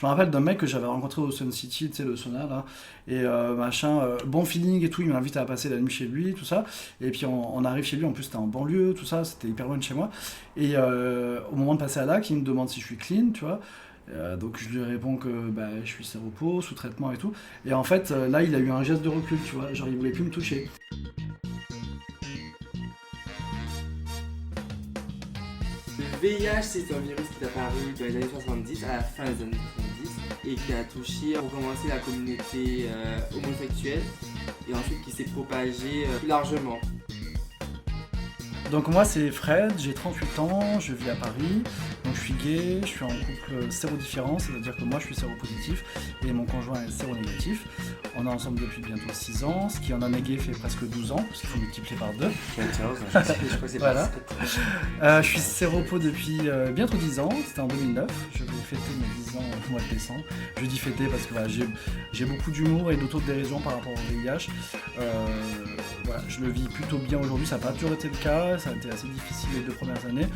Je me rappelle d'un mec que j'avais rencontré au Sun City, tu sais, le sauna là, et bon feeling et tout, il m'invite à passer la nuit chez lui, tout ça. Et puis on arrive chez lui, en plus c'était en banlieue, tout ça, c'était hyper loin de chez moi. Et au moment de passer à l'acte, il me demande si je suis clean, tu vois. Donc je lui réponds que je suis séropo, sous traitement et tout. Et en fait, là, il a eu un geste de recul, tu vois. Genre, il voulait plus me toucher. Le VIH, c'est un virus qui est apparu dans les années 70, à la fin des années 70, et qui a touché, pour commencer, la communauté homosexuelle, et ensuite qui s'est propagé plus largement. Donc moi c'est Fred, j'ai 38 ans, je vis à Paris, donc je suis gay, je suis en couple séro-différent, c'est-à-dire que moi je suis séropositif et mon conjoint est séronégatif. On est ensemble depuis bientôt 6 ans, ce qui en un gay fait presque 12 ans, parce qu'il faut multiplier par 2. 14, je crois que c'est Voilà. pas Je suis séropo depuis bientôt 10 ans, c'était en 2009, je vais fêter mes 10 ans au mois de décembre. Je dis fêter parce que j'ai beaucoup d'humour et d'autodérision par rapport au VIH. Voilà, je le vis plutôt bien aujourd'hui, ça n'a pas toujours été le cas, ça a été assez difficile les 2 premières années.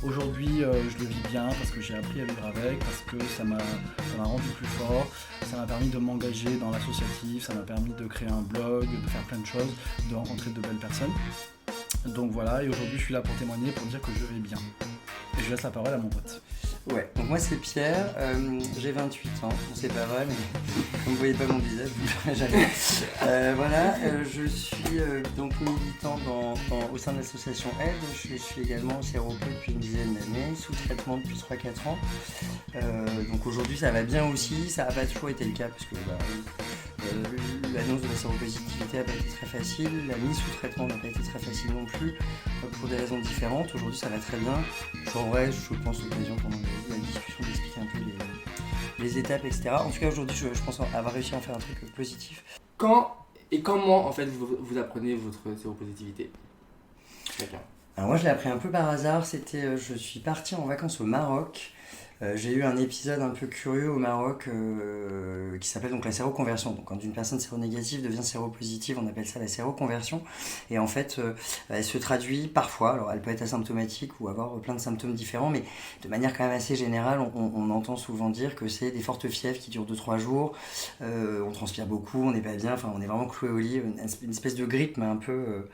Aujourd'hui, je le vis bien parce que j'ai appris à vivre avec, parce que ça m'a rendu plus fort, ça m'a permis de m'engager dans l'associatif, ça m'a permis de créer un blog, de faire plein de choses, de rencontrer de belles personnes. Donc voilà, et aujourd'hui je suis là pour témoigner, pour dire que je vais bien. Et je laisse la parole à mon pote. Ouais, donc moi c'est Pierre, j'ai 28 ans, c'est pas vrai, mais vous ne voyez pas mon visage, vous ne le verrez jamais. Voilà, je suis donc militant au sein de l'association Aide, je suis également séropo depuis une dizaine d'années, sous traitement depuis 3-4 ans. Donc aujourd'hui ça va bien aussi, ça n'a pas toujours été le cas, parce que l'annonce de la séropositivité n'a pas été très facile, la mise sous traitement n'a pas été très facile non plus, pour des raisons différentes. Aujourd'hui ça va très bien. En vrai, je pense l'occasion pendant la discussion d'expliquer un peu les étapes, etc. En tout cas aujourd'hui je pense avoir réussi à en faire un truc positif. Quand et comment en fait vous apprenez votre séropositivité? Chacun. Alors moi je l'ai appris un peu par hasard, je suis parti en vacances au Maroc. J'ai eu un épisode un peu curieux au Maroc qui s'appelle donc la séroconversion. Donc quand une personne séronégative devient séropositive, on appelle ça la séroconversion. Et en fait, elle se traduit parfois, alors elle peut être asymptomatique ou avoir plein de symptômes différents, mais de manière quand même assez générale, on entend souvent dire que c'est des fortes fièvres qui durent 2-3 jours, on transpire beaucoup, on n'est pas bien, enfin on est vraiment cloué au lit, une espèce de grippe, mais un peu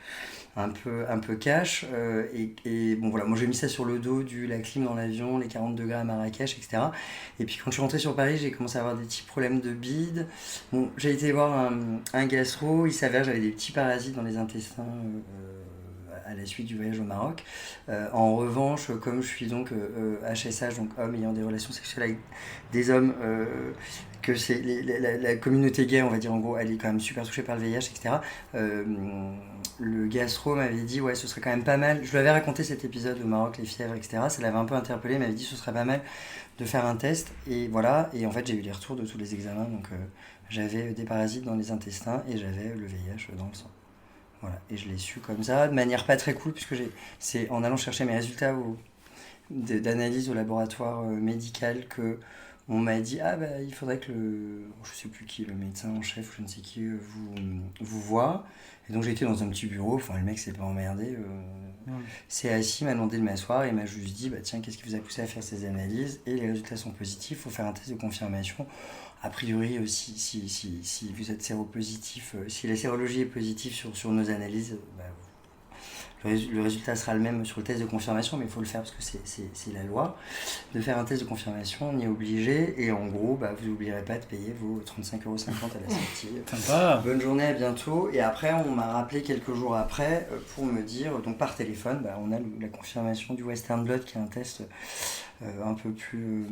cash. Et bon voilà, moi j'ai mis ça sur le dos la clim dans l'avion, les 40 degrés à Marrakech, etc. Et puis quand je suis rentré sur Paris, j'ai commencé à avoir des petits problèmes de bide. Bon, j'ai été voir un gastro, il s'avère que j'avais des petits parasites dans les intestins à la suite du voyage au Maroc. En revanche, comme je suis donc HSH, donc homme ayant des relations sexuelles avec des hommes, que c'est la communauté gay, on va dire en gros, elle est quand même super touchée par le VIH, etc. Le gastro m'avait dit ouais, ce serait quand même pas mal. Je lui avais raconté cet épisode au Maroc, les fièvres, etc. Ça l'avait un peu interpellé, il m'avait dit ce serait pas mal de faire un test. Et voilà, et en fait j'ai eu les retours de tous les examens, donc j'avais des parasites dans les intestins et j'avais le VIH dans le sang. Voilà, et je l'ai su comme ça, de manière pas très cool, puisque c'est en allant chercher mes résultats d'analyse au laboratoire médical que on m'a dit il faudrait que je sais plus qui, le médecin en chef, je ne sais qui, vous voit. Et donc j'ai été dans un petit bureau, enfin le mec s'est pas emmerdé, s'est assis, m'a demandé de m'asseoir et m'a juste dit tiens, qu'est-ce qui vous a poussé à faire ces analyses? Et les résultats sont positifs, il faut faire un test de confirmation. A priori, si vous êtes séropositif, si la sérologie est positive sur nos analyses, le résultat sera le même sur le test de confirmation, mais il faut le faire parce que c'est la loi. De faire un test de confirmation, on y est obligé. Et en gros, vous n'oublierez pas de payer vos 35,50€ à la sortie. Sympa. Bonne journée, à bientôt. Et après, on m'a rappelé quelques jours après pour me dire, donc par téléphone, on a la confirmation du Western Blot, qui est un test un peu plus...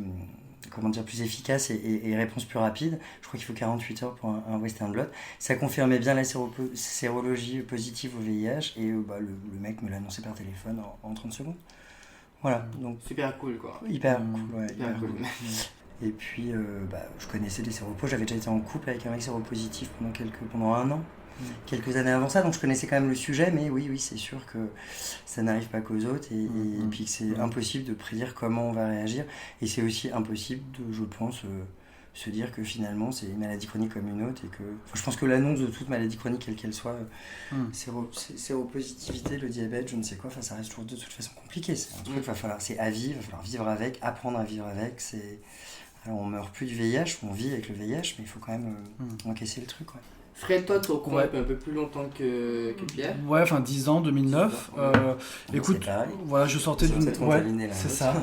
plus efficace et réponse plus rapide. Je crois qu'il faut 48 heures pour un Western Blot. Ça confirmait bien la sérologie positive au VIH et le mec me l'a annoncé par téléphone en 30 secondes. Voilà, donc Super cool quoi. hyper cool, ouais, Hyper cool. Et puis je connaissais des séropos, j'avais déjà été en couple avec un mec séropositif pendant 1 an. Quelques années avant ça, donc je connaissais quand même le sujet, mais oui, c'est sûr que ça n'arrive pas qu'aux autres et puis que c'est impossible de prédire comment on va réagir et c'est aussi impossible de, je pense, se dire que finalement c'est une maladie chronique comme une autre et que je pense que l'annonce de toute maladie chronique quelle qu'elle soit, séropositivité, le diabète, je ne sais quoi, ça reste toujours de toute façon compliqué, c'est un truc, c'est à vivre, il va falloir vivre avec, apprendre à vivre avec, c'est Alors, on meurt plus du VIH, on vit avec le VIH, mais il faut quand même encaisser le truc. Ouais. Fred, toi, tu es au courant depuis un peu plus longtemps que Pierre. Ouais, enfin 10 ans, 2009. Écoute, voilà, je sortais d'une... Ouais, c'est ça.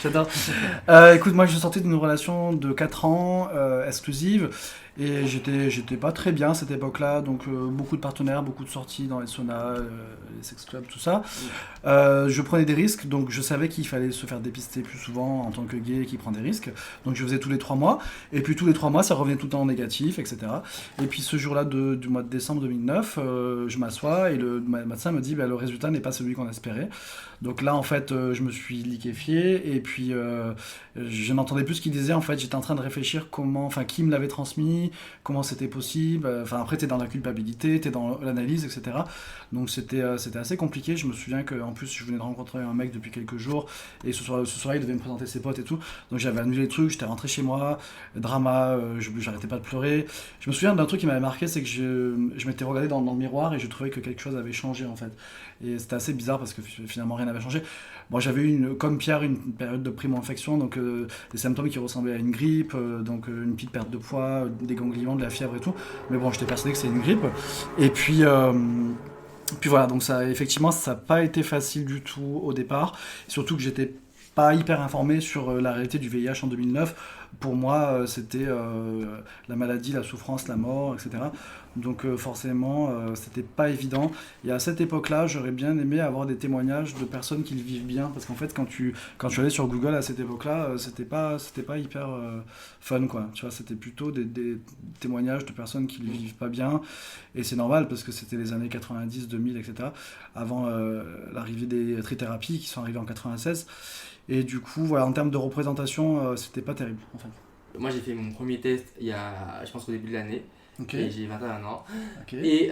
J'adore. Écoute, moi je sortais d'une relation de 4 ans, exclusive, et j'étais pas très bien à cette époque-là, donc beaucoup de partenaires, beaucoup de sorties dans les saunas, les sex clubs, tout ça. Je prenais des risques, donc je savais qu'il fallait se faire dépister plus souvent en tant que gay qui prend des risques, donc je faisais tous les 3 mois, et puis tous les 3 mois ça revenait tout le temps en négatif, etc. Et puis ce jour-là du mois de décembre 2009, je m'assois et le médecin me dit le résultat n'est pas celui qu'on espérait. Donc là en fait je me suis liquéfié et puis je n'entendais plus ce qu'il disait. En fait j'étais en train de réfléchir qui me l'avait transmis, comment c'était possible. Après t'es dans la culpabilité, t'es dans l'analyse, etc. Donc c'était assez compliqué. Je me souviens qu'en plus je venais de rencontrer un mec depuis quelques jours et ce soir-là il devait me présenter ses potes et tout. Donc j'avais annulé le truc, j'étais rentré chez moi, drama, j'arrêtais pas de pleurer. Je me souviens d'un truc qui m'avait marqué, c'est que je m'étais regardé dans le miroir et je trouvais que quelque chose avait changé en fait. Et c'était assez bizarre parce que finalement rien n'avait changé. Bon, j'avais eu, comme Pierre, une période de primo-infection, donc des symptômes qui ressemblaient à une grippe, donc une petite perte de poids, des ganglions, de la fièvre et tout. Mais bon, j'étais persuadé que c'était une grippe. Et puis voilà, donc ça, effectivement, ça n'a pas été facile du tout au départ. Surtout que j'étais pas hyper informé sur la réalité du VIH en 2009. Pour moi, c'était la maladie, la souffrance, la mort, etc. Donc forcément, c'était pas évident. Et à cette époque-là, j'aurais bien aimé avoir des témoignages de personnes qui le vivent bien. Parce qu'en fait, quand tu allais sur Google à cette époque-là, c'était pas hyper fun, quoi. Tu vois, c'était plutôt des témoignages de personnes qui le vivent pas bien. Et c'est normal parce que c'était les années 90, 2000, etc. Avant l'arrivée des trithérapies qui sont arrivées en 96. Et du coup, voilà, en termes de représentation, c'était pas terrible, en fait. Moi, j'ai fait mon premier test je pense au début de l'année. Okay. Et j'ai 21 ans. Okay. Et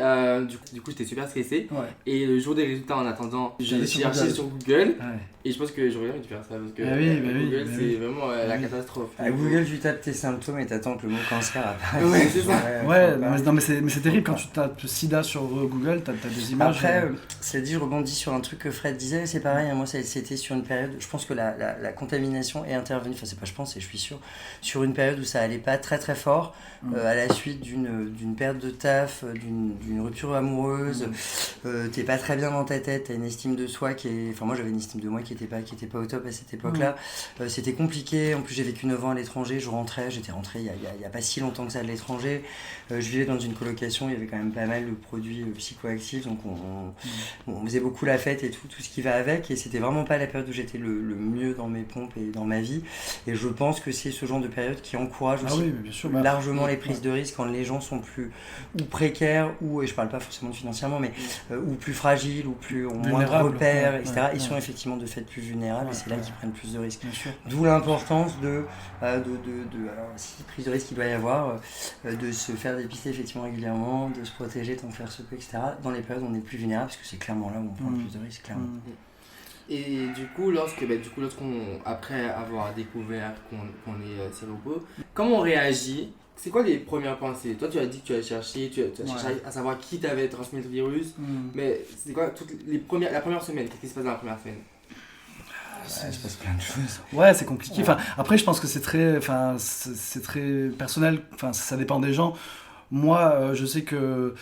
du coup, j'étais super stressé. Ouais. Et le jour des résultats, en attendant, j'ai cherché sur Google. Ouais. Et je pense que j'aurais envie de faire ça parce que Google, c'est vraiment la catastrophe. À Google, tu tapes tes symptômes et t'attends que le mot cancer apparaisse. Ouais, c'est ça. Mais c'est terrible quand tu tapes sida sur Google, t'as des images. Après, cela dit, je rebondis sur un truc que Fred disait. C'est pareil, moi, c'était sur une période. Je pense que la contamination est intervenue. Enfin, c'est pas je pense, et je suis sûr. Sur une période où ça allait pas très très fort, à la suite d'une perte de taf, d'une rupture amoureuse, t'es pas très bien dans ta tête, t'as une estime de soi qui est... Enfin moi j'avais une estime de moi qui était pas au top à cette époque-là. C'était compliqué, en plus j'ai vécu 9 ans à l'étranger, j'étais rentré il y a pas si longtemps que ça de l'étranger. Je vivais dans une colocation, il y avait quand même pas mal de produits psychoactifs, donc on faisait beaucoup la fête et tout ce qui va avec, et c'était vraiment pas la période où j'étais le mieux dans mes pompes et dans ma vie. Et je pense que c'est ce genre de période qui encourage aussi largement les prises de risques quand les gens sont plus ou précaires, ou, et je parle pas forcément de financièrement, mais ou plus fragiles, ou plus ont moins de repères, etc. Ils sont effectivement de fait plus vulnérables, et c'est là qu'ils prennent plus de risques. D'où l'importance alors si prise de risque il doit y avoir, de se faire dépister effectivement régulièrement, de se protéger tant que faire se peut, etc. Dans les périodes où on est plus vulnérable, parce que c'est clairement là où on prend le plus de risques, clairement. Et du coup, lorsqu'on après avoir découvert qu'on est séropo, comment on réagit? C'est quoi les premières pensées? Toi, tu as dit que tu as cherché, cherché à savoir qui t'avait transmis le virus, mais c'est quoi la première semaine? Qu'est-ce qui se passe dans la première semaine? Il se passe plein de choses. Ouais, c'est compliqué. Enfin, après, je pense que c'est très personnel. Enfin, ça dépend des gens. Moi, je sais que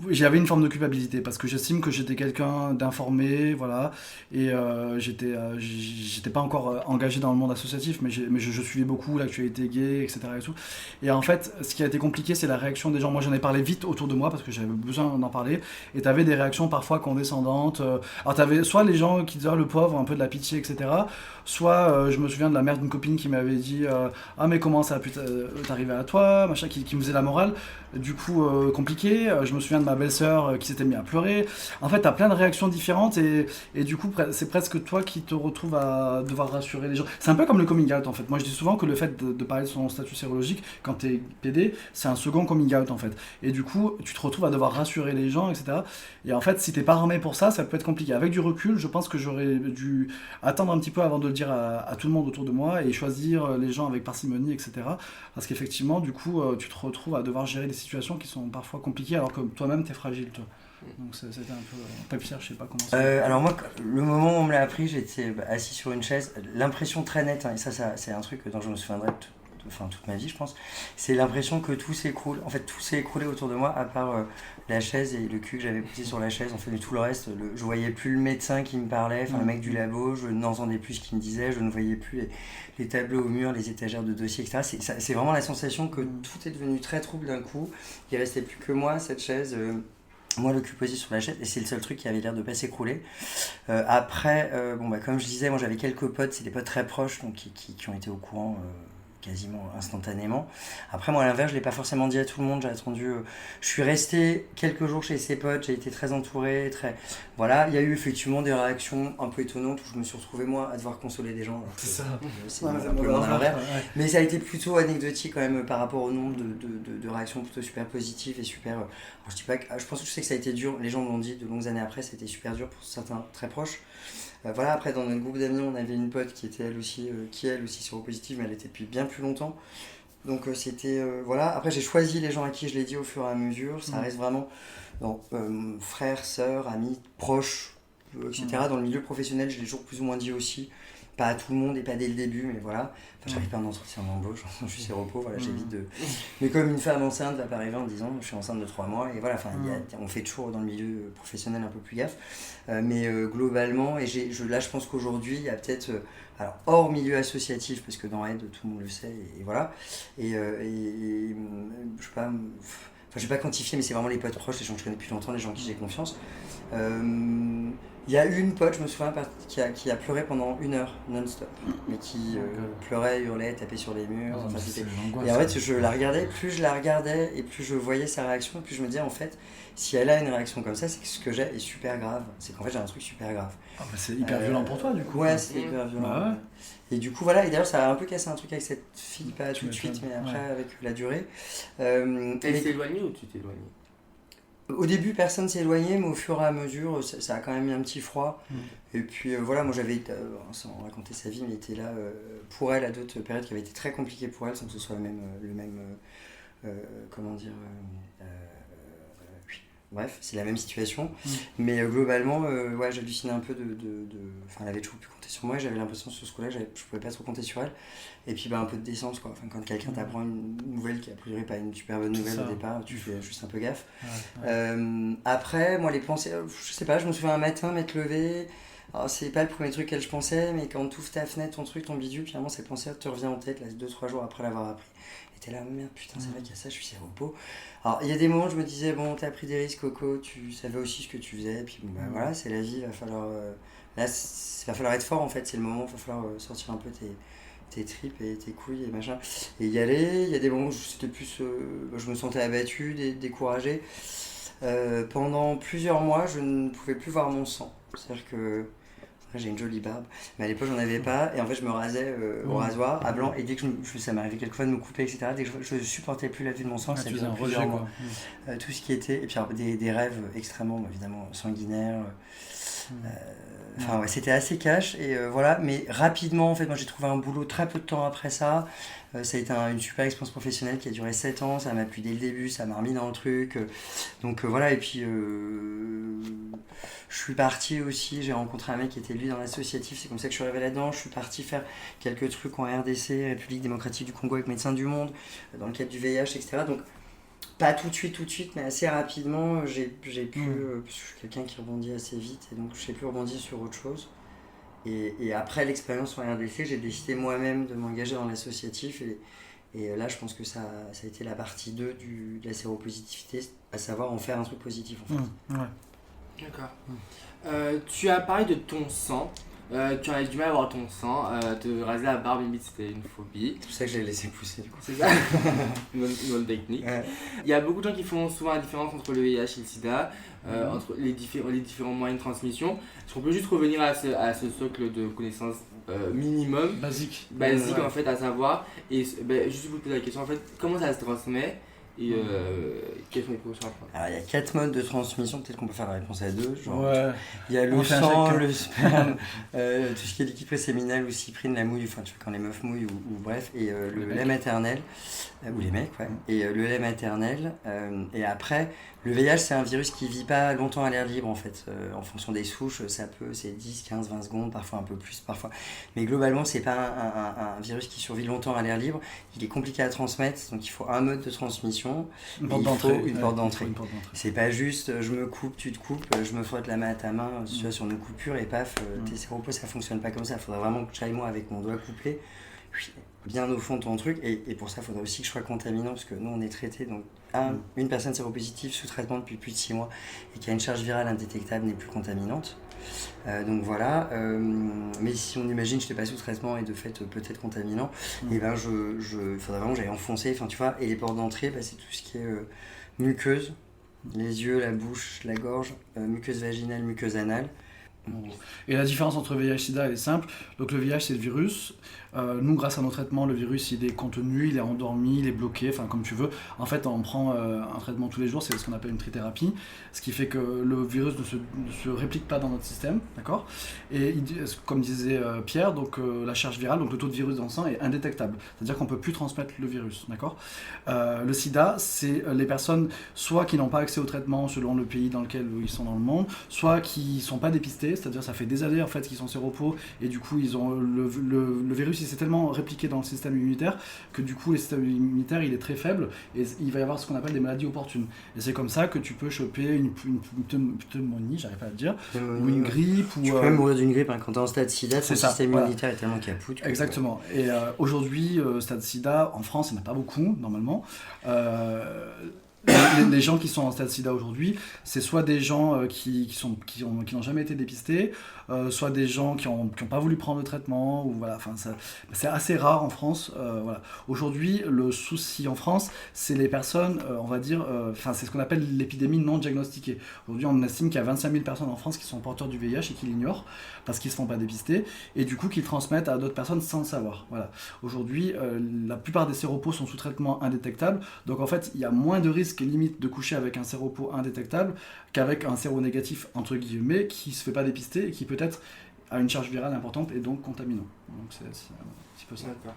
j'avais une forme de culpabilité parce que j'estime que j'étais quelqu'un d'informé, voilà, et j'étais pas encore engagé dans le monde associatif, mais je suivais beaucoup l'actualité gay, etc. et tout. Et en fait, ce qui a été compliqué, c'est la réaction des gens. Moi, j'en ai parlé vite autour de moi parce que j'avais besoin d'en parler, et t'avais des réactions parfois condescendantes. Alors t'avais soit les gens qui disaient le pauvre, un peu de la pitié, etc. Soit je me souviens de la mère d'une copine qui m'avait dit ah mais comment ça a pu t'arriver à toi, machin, qui me faisait la morale. Du coup compliqué. Je me souviens de ma belle-sœur qui s'était mise à pleurer. En fait, t'as plein de réactions différentes, et du coup c'est presque toi qui te retrouves à devoir rassurer les gens. C'est un peu comme le coming out en fait. Moi je dis souvent que le fait de parler de son statut sérologique quand t'es PD, c'est un second coming out en fait. Et du coup tu te retrouves à devoir rassurer les gens, etc. Et en fait si t'es pas armé pour ça, ça peut être compliqué. Avec du recul, je pense que j'aurais dû attendre un petit peu avant de le dire à tout le monde autour de moi, et choisir les gens avec parcimonie, etc. Parce qu'effectivement du coup tu te retrouves à devoir gérer des situations qui sont parfois compliquées alors que toi-même t'es fragile, toi. Donc c'était un peu... Papier, je sais pas comment Alors moi, le moment où on me l'a appris, j'étais assis sur une chaise. L'impression très nette, hein, et ça c'est un truc dont je me souviendrai toute ma vie, je pense. C'est l'impression que tout s'écroule. En fait, tout s'est écroulé autour de moi, à part la chaise et le cul que j'avais posé sur la chaise. En fait, mais tout le reste, je voyais plus le médecin qui me parlait, enfin le mec du labo, je n'entendais plus ce qu'il me disait, je ne voyais plus les tableaux au mur, les étagères de dossiers, etc. C'est vraiment la sensation que tout est devenu très trouble d'un coup. Il restait plus que moi, cette chaise. Moi, le cul posé sur la chaise, et c'est le seul truc qui avait l'air de pas s'écrouler. Après, comme je disais, moi j'avais quelques potes, c'est des potes très proches, donc qui ont été au courant quasiment instantanément. Après, moi, à l'inverse, je l'ai pas forcément dit à tout le monde, j'ai attendu... je suis resté quelques jours chez ses potes, j'ai été très entouré, Voilà, il y a eu effectivement des réactions un peu étonnantes où je me suis retrouvé, moi, à devoir consoler des gens. C'est ça. C'est un peu le monde à l'envers. Mais ça a été plutôt anecdotique quand même par rapport au nombre de réactions plutôt super positives et super... Alors, je dis pas que... Je pense que je sais que ça a été dur, les gens me l'ont dit de longues années après, c'était super dur pour certains très proches. Voilà, après dans notre groupe d'amis, on avait une pote qui était elle aussi séropositive, mais elle était depuis bien plus longtemps. Donc c'était voilà. Après j'ai choisi les gens à qui je l'ai dit au fur et à mesure. Ça reste vraiment frères, sœurs, amis, proches, etc. Dans le milieu professionnel, je l'ai toujours plus ou moins dit aussi. Pas à tout le monde et pas dès le début, mais voilà. Enfin, j'arrive pas en entretien d'embauche, je suis séropo, voilà, j'évite de... Mais comme une femme enceinte va pas arriver en disant je suis enceinte de 3 mois, et voilà, enfin, on fait toujours dans le milieu professionnel un peu plus gaffe. Mais globalement, et là je pense qu'aujourd'hui, il y a peut-être, alors hors milieu associatif, parce que dans Aide, tout le monde le sait, et voilà, et je sais pas... Enfin, je vais pas quantifier, mais c'est vraiment les potes proches, les gens que je connais depuis longtemps, les gens en qui j'ai confiance. Il y a une pote, je me souviens, qui a pleuré pendant 1 heure non-stop, mais qui pleurait, hurlait, tapait sur les murs. Et en fait, je la regardais, plus je la regardais et plus je voyais sa réaction, plus je me disais en fait, si elle a une réaction comme ça, c'est que ce que j'ai est super grave. C'est qu'en fait, j'ai un truc super grave. Ah bah c'est hyper violent pour toi, du coup. Ouais, c'est hyper violent. Bah ouais. Et du coup, voilà, et d'ailleurs, ça a un peu cassé un truc avec cette fille, pas tout de suite, mais après, avec la durée. Elle s'est éloignée ou tu t'es éloigné ? Au début, personne s'est éloigné, mais au fur et à mesure, ça a quand même mis un petit froid. Et puis voilà, moi j'avais, sans raconter sa vie, mais était là pour elle à d'autres périodes qui avaient été très compliquées pour elle, sans que ce soit le même comment dire, bref, c'est la même situation. Mais globalement, ouais, j'hallucinais un peu Enfin, elle avait toujours pu compter sur moi, j'avais l'impression sur ce coup-là, je pouvais pas trop compter sur elle. Et puis un peu de décence, quoi. Enfin, quand quelqu'un t'apprend une nouvelle qui a priori pas une super bonne nouvelle au départ, tu fais juste un peu gaffe. Après, moi les pensées, je sais pas, je me souviens un matin m'être levé. Alors, c'est pas le premier truc qu'elle je pensais, mais quand tu ouvres ta fenêtre, ton truc, ton bidule, finalement cette pensée te revient en tête 2-3 jours après l'avoir appris. Et t'es là, merde, putain, c'est vrai qu'il y a ça, je suis séropo. Alors, il y a des moments où je me disais, bon, t'as pris des risques, Coco, tu savais aussi ce que tu faisais, puis bon, bah voilà, c'est la vie, il va falloir. Là, va falloir être fort en fait, c'est le moment, il va falloir sortir un peu tes tripes et tes couilles et machin. Et y aller, il y a des moments où c'était plus. Je me sentais abattu, découragé. Pendant plusieurs mois, je ne pouvais plus voir mon sang. C'est-à-dire que. J'ai une jolie barbe, mais à l'époque j'en avais pas, et en fait je me rasais au rasoir à blanc, et dès que ça m'arrivait quelquefois de me couper, etc., dès que je supportais plus la vue de mon sang, ça faisait plusieurs mois. Tout ce qui était, et puis alors, des rêves extrêmement évidemment sanguinaires. Enfin ouais, c'était assez cash, et voilà, mais rapidement en fait, moi j'ai trouvé un boulot très peu de temps après ça. Ça a été une super expérience professionnelle qui a duré 7 ans, ça m'a plu dès le début, ça m'a remis dans le truc. Donc voilà, et puis je suis parti aussi, j'ai rencontré un mec qui était lui dans l'associatif, c'est comme ça que je suis arrivé là-dedans. Je suis parti faire quelques trucs en RDC, République démocratique du Congo avec Médecins du Monde, dans le cadre du VIH, etc. Donc pas tout de suite, mais assez rapidement, j'ai pu, parce que je suis quelqu'un qui rebondit assez vite, et donc j'ai pu rebondir sur autre chose. Et après l'expérience en RDC, j'ai décidé moi-même de m'engager dans l'associatif, et là je pense que ça a été la partie 2 de la séropositivité, à savoir en faire un truc positif en fait. D'accord. Tu as parlé de ton sang. Tu avais du mal à voir ton sang, te raser la barbe, limite c'était une phobie. C'est pour ça que j'ai laissé pousser du coup. C'est ça. une bonne technique. Ouais. Il y a beaucoup de gens qui font souvent la différence entre le VIH et le sida, entre les différents moyens de transmission. Est-ce qu'on peut juste revenir à ce socle de connaissances minimum, basique en fait, à savoir, et juste vous poser la question en fait, comment ça se transmet? Et quelles sont les précautions à prendre? Alors il y a 4 modes de transmission, peut-être qu'on peut faire la réponse à 2. Genre, ouais. Il y a le sang, le sperme, tout ce qui est liquide préséminal ou cyprine, la mouille, enfin tu vois quand les meufs mouillent ou bref, et le lait maternel, ou les mecs, ouais, et le lait maternel, et après Le VIH, c'est un virus qui vit pas longtemps à l'air libre, en fait. En fonction des souches, c'est 10, 15, 20 secondes, parfois un peu plus, parfois. Mais globalement, c'est pas un virus qui survit longtemps à l'air libre. Il est compliqué à transmettre, donc il faut un mode de transmission. Une porte d'entrée. Une porte d'entrée. C'est pas juste, je me coupe, tu te coupes, je me frotte la main à ta main, tu vois, sur nos coupures, et paf, tes séropos, ça fonctionne pas comme ça. Il faudra vraiment que j'aille moi avec mon doigt couplé, bien au fond de ton truc, et pour ça, il faudra aussi que je sois contaminant, parce que nous, on est traité, donc une personne séropositive sous traitement depuis plus de 6 mois, et qui a une charge virale indétectable, n'est plus contaminante. Donc voilà, mais si on imagine que je n'étais pas sous traitement et de fait peut-être contaminant, et ben il faudrait vraiment que j'aille enfoncer, enfin tu vois, et les portes d'entrée, c'est tout ce qui est muqueuse, les yeux, la bouche, la gorge, muqueuse vaginale, muqueuse anale. Et la différence entre VIH et SIDA, elle est simple. Donc le VIH, c'est le virus. Nous, grâce à nos traitements, le virus, il est contenu, il est endormi, il est bloqué, enfin comme tu veux. En fait, on prend un traitement tous les jours, c'est ce qu'on appelle une trithérapie, ce qui fait que le virus ne se réplique pas dans notre système, d'accord ? Et comme disait Pierre, donc la charge virale, donc le taux de virus dans le sang est indétectable. C'est-à-dire qu'on ne peut plus transmettre le virus, d'accord ? Le sida, c'est les personnes soit qui n'ont pas accès au traitement selon le pays dans lequel ils sont dans le monde, soit qui ne sont pas dépistés, c'est-à-dire ça fait des années en fait qu'ils sont séropos et du coup ils ont le virus il s'est tellement répliqué dans le système immunitaire que du coup le système immunitaire il est très faible et il va y avoir ce qu'on appelle des maladies opportunes. Et c'est comme ça que tu peux choper une pneumonie, j'arrive pas à le dire, ou une grippe. Tu peux même mourir d'une grippe quand tu es en stade sida, ton système immunitaire est tellement capoute. Exactement. Et aujourd'hui, stade sida, en France, il n'y en a pas beaucoup normalement. Les gens qui sont en stade sida aujourd'hui, c'est soit des gens qui n'ont jamais été dépistés, soit des gens qui n'ont pas voulu prendre le traitement, ou voilà, c'est assez rare en France. Voilà. Aujourd'hui, le souci en France, c'est les personnes, on va dire, c'est ce qu'on appelle l'épidémie non diagnostiquée. Aujourd'hui, on estime qu'il y a 25 000 personnes en France qui sont porteurs du VIH et qui l'ignorent parce qu'ils ne se font pas dépister, et du coup, qu'ils transmettent à d'autres personnes sans le savoir. Voilà. Aujourd'hui, la plupart des séropos sont sous traitement indétectable, donc en fait, il y a moins de risques limite de coucher avec un séropos indétectable qu'avec un séronégatif entre guillemets qui se fait pas dépister et qui peut-être a une charge virale importante et donc contaminant. Donc c'est un petit peu ça. D'accord.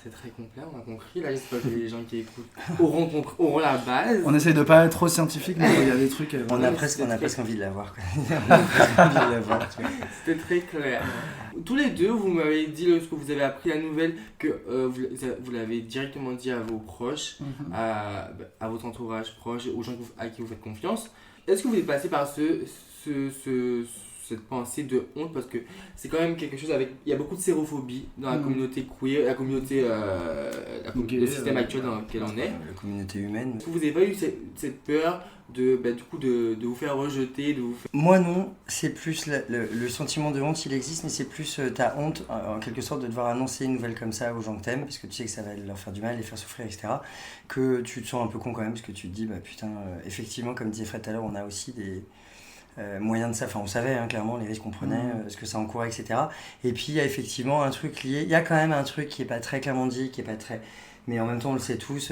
C'est très complet, on a compris. Là, j'espère que les gens qui écoutent auront la base. On essaye de pas être trop scientifique, mais il y a des trucs. On a presque envie de l'avoir. C'était très clair. Tous les deux, vous m'avez dit lorsque vous avez appris la nouvelle que vous l'avez directement dit à vos proches, à votre entourage proche, aux gens à qui vous faites confiance. Est-ce que vous êtes passé par cette pensée de honte, parce que c'est quand même quelque chose avec... Il y a beaucoup de sérophobie dans la communauté queer, la communauté... le système actuel dans lequel on est. La communauté humaine. Est-ce que vous n'avez pas eu cette peur de vous faire rejeter Moi non, c'est plus le sentiment de honte, il existe, mais c'est plus ta honte, en quelque sorte, de devoir annoncer une nouvelle comme ça aux gens que t'aimes, parce que tu sais que ça va leur faire du mal, les faire souffrir, etc. Que tu te sens un peu con quand même, parce que tu te dis, putain, effectivement, comme disait Fred tout à l'heure, on a aussi des... moyen de ça, on savait clairement les risques qu'on prenait, ce que ça encourait, etc. Et puis il y a effectivement un truc lié, il y a quand même un truc qui est pas très clairement dit, qui est pas très... Mais en même temps on le sait tous,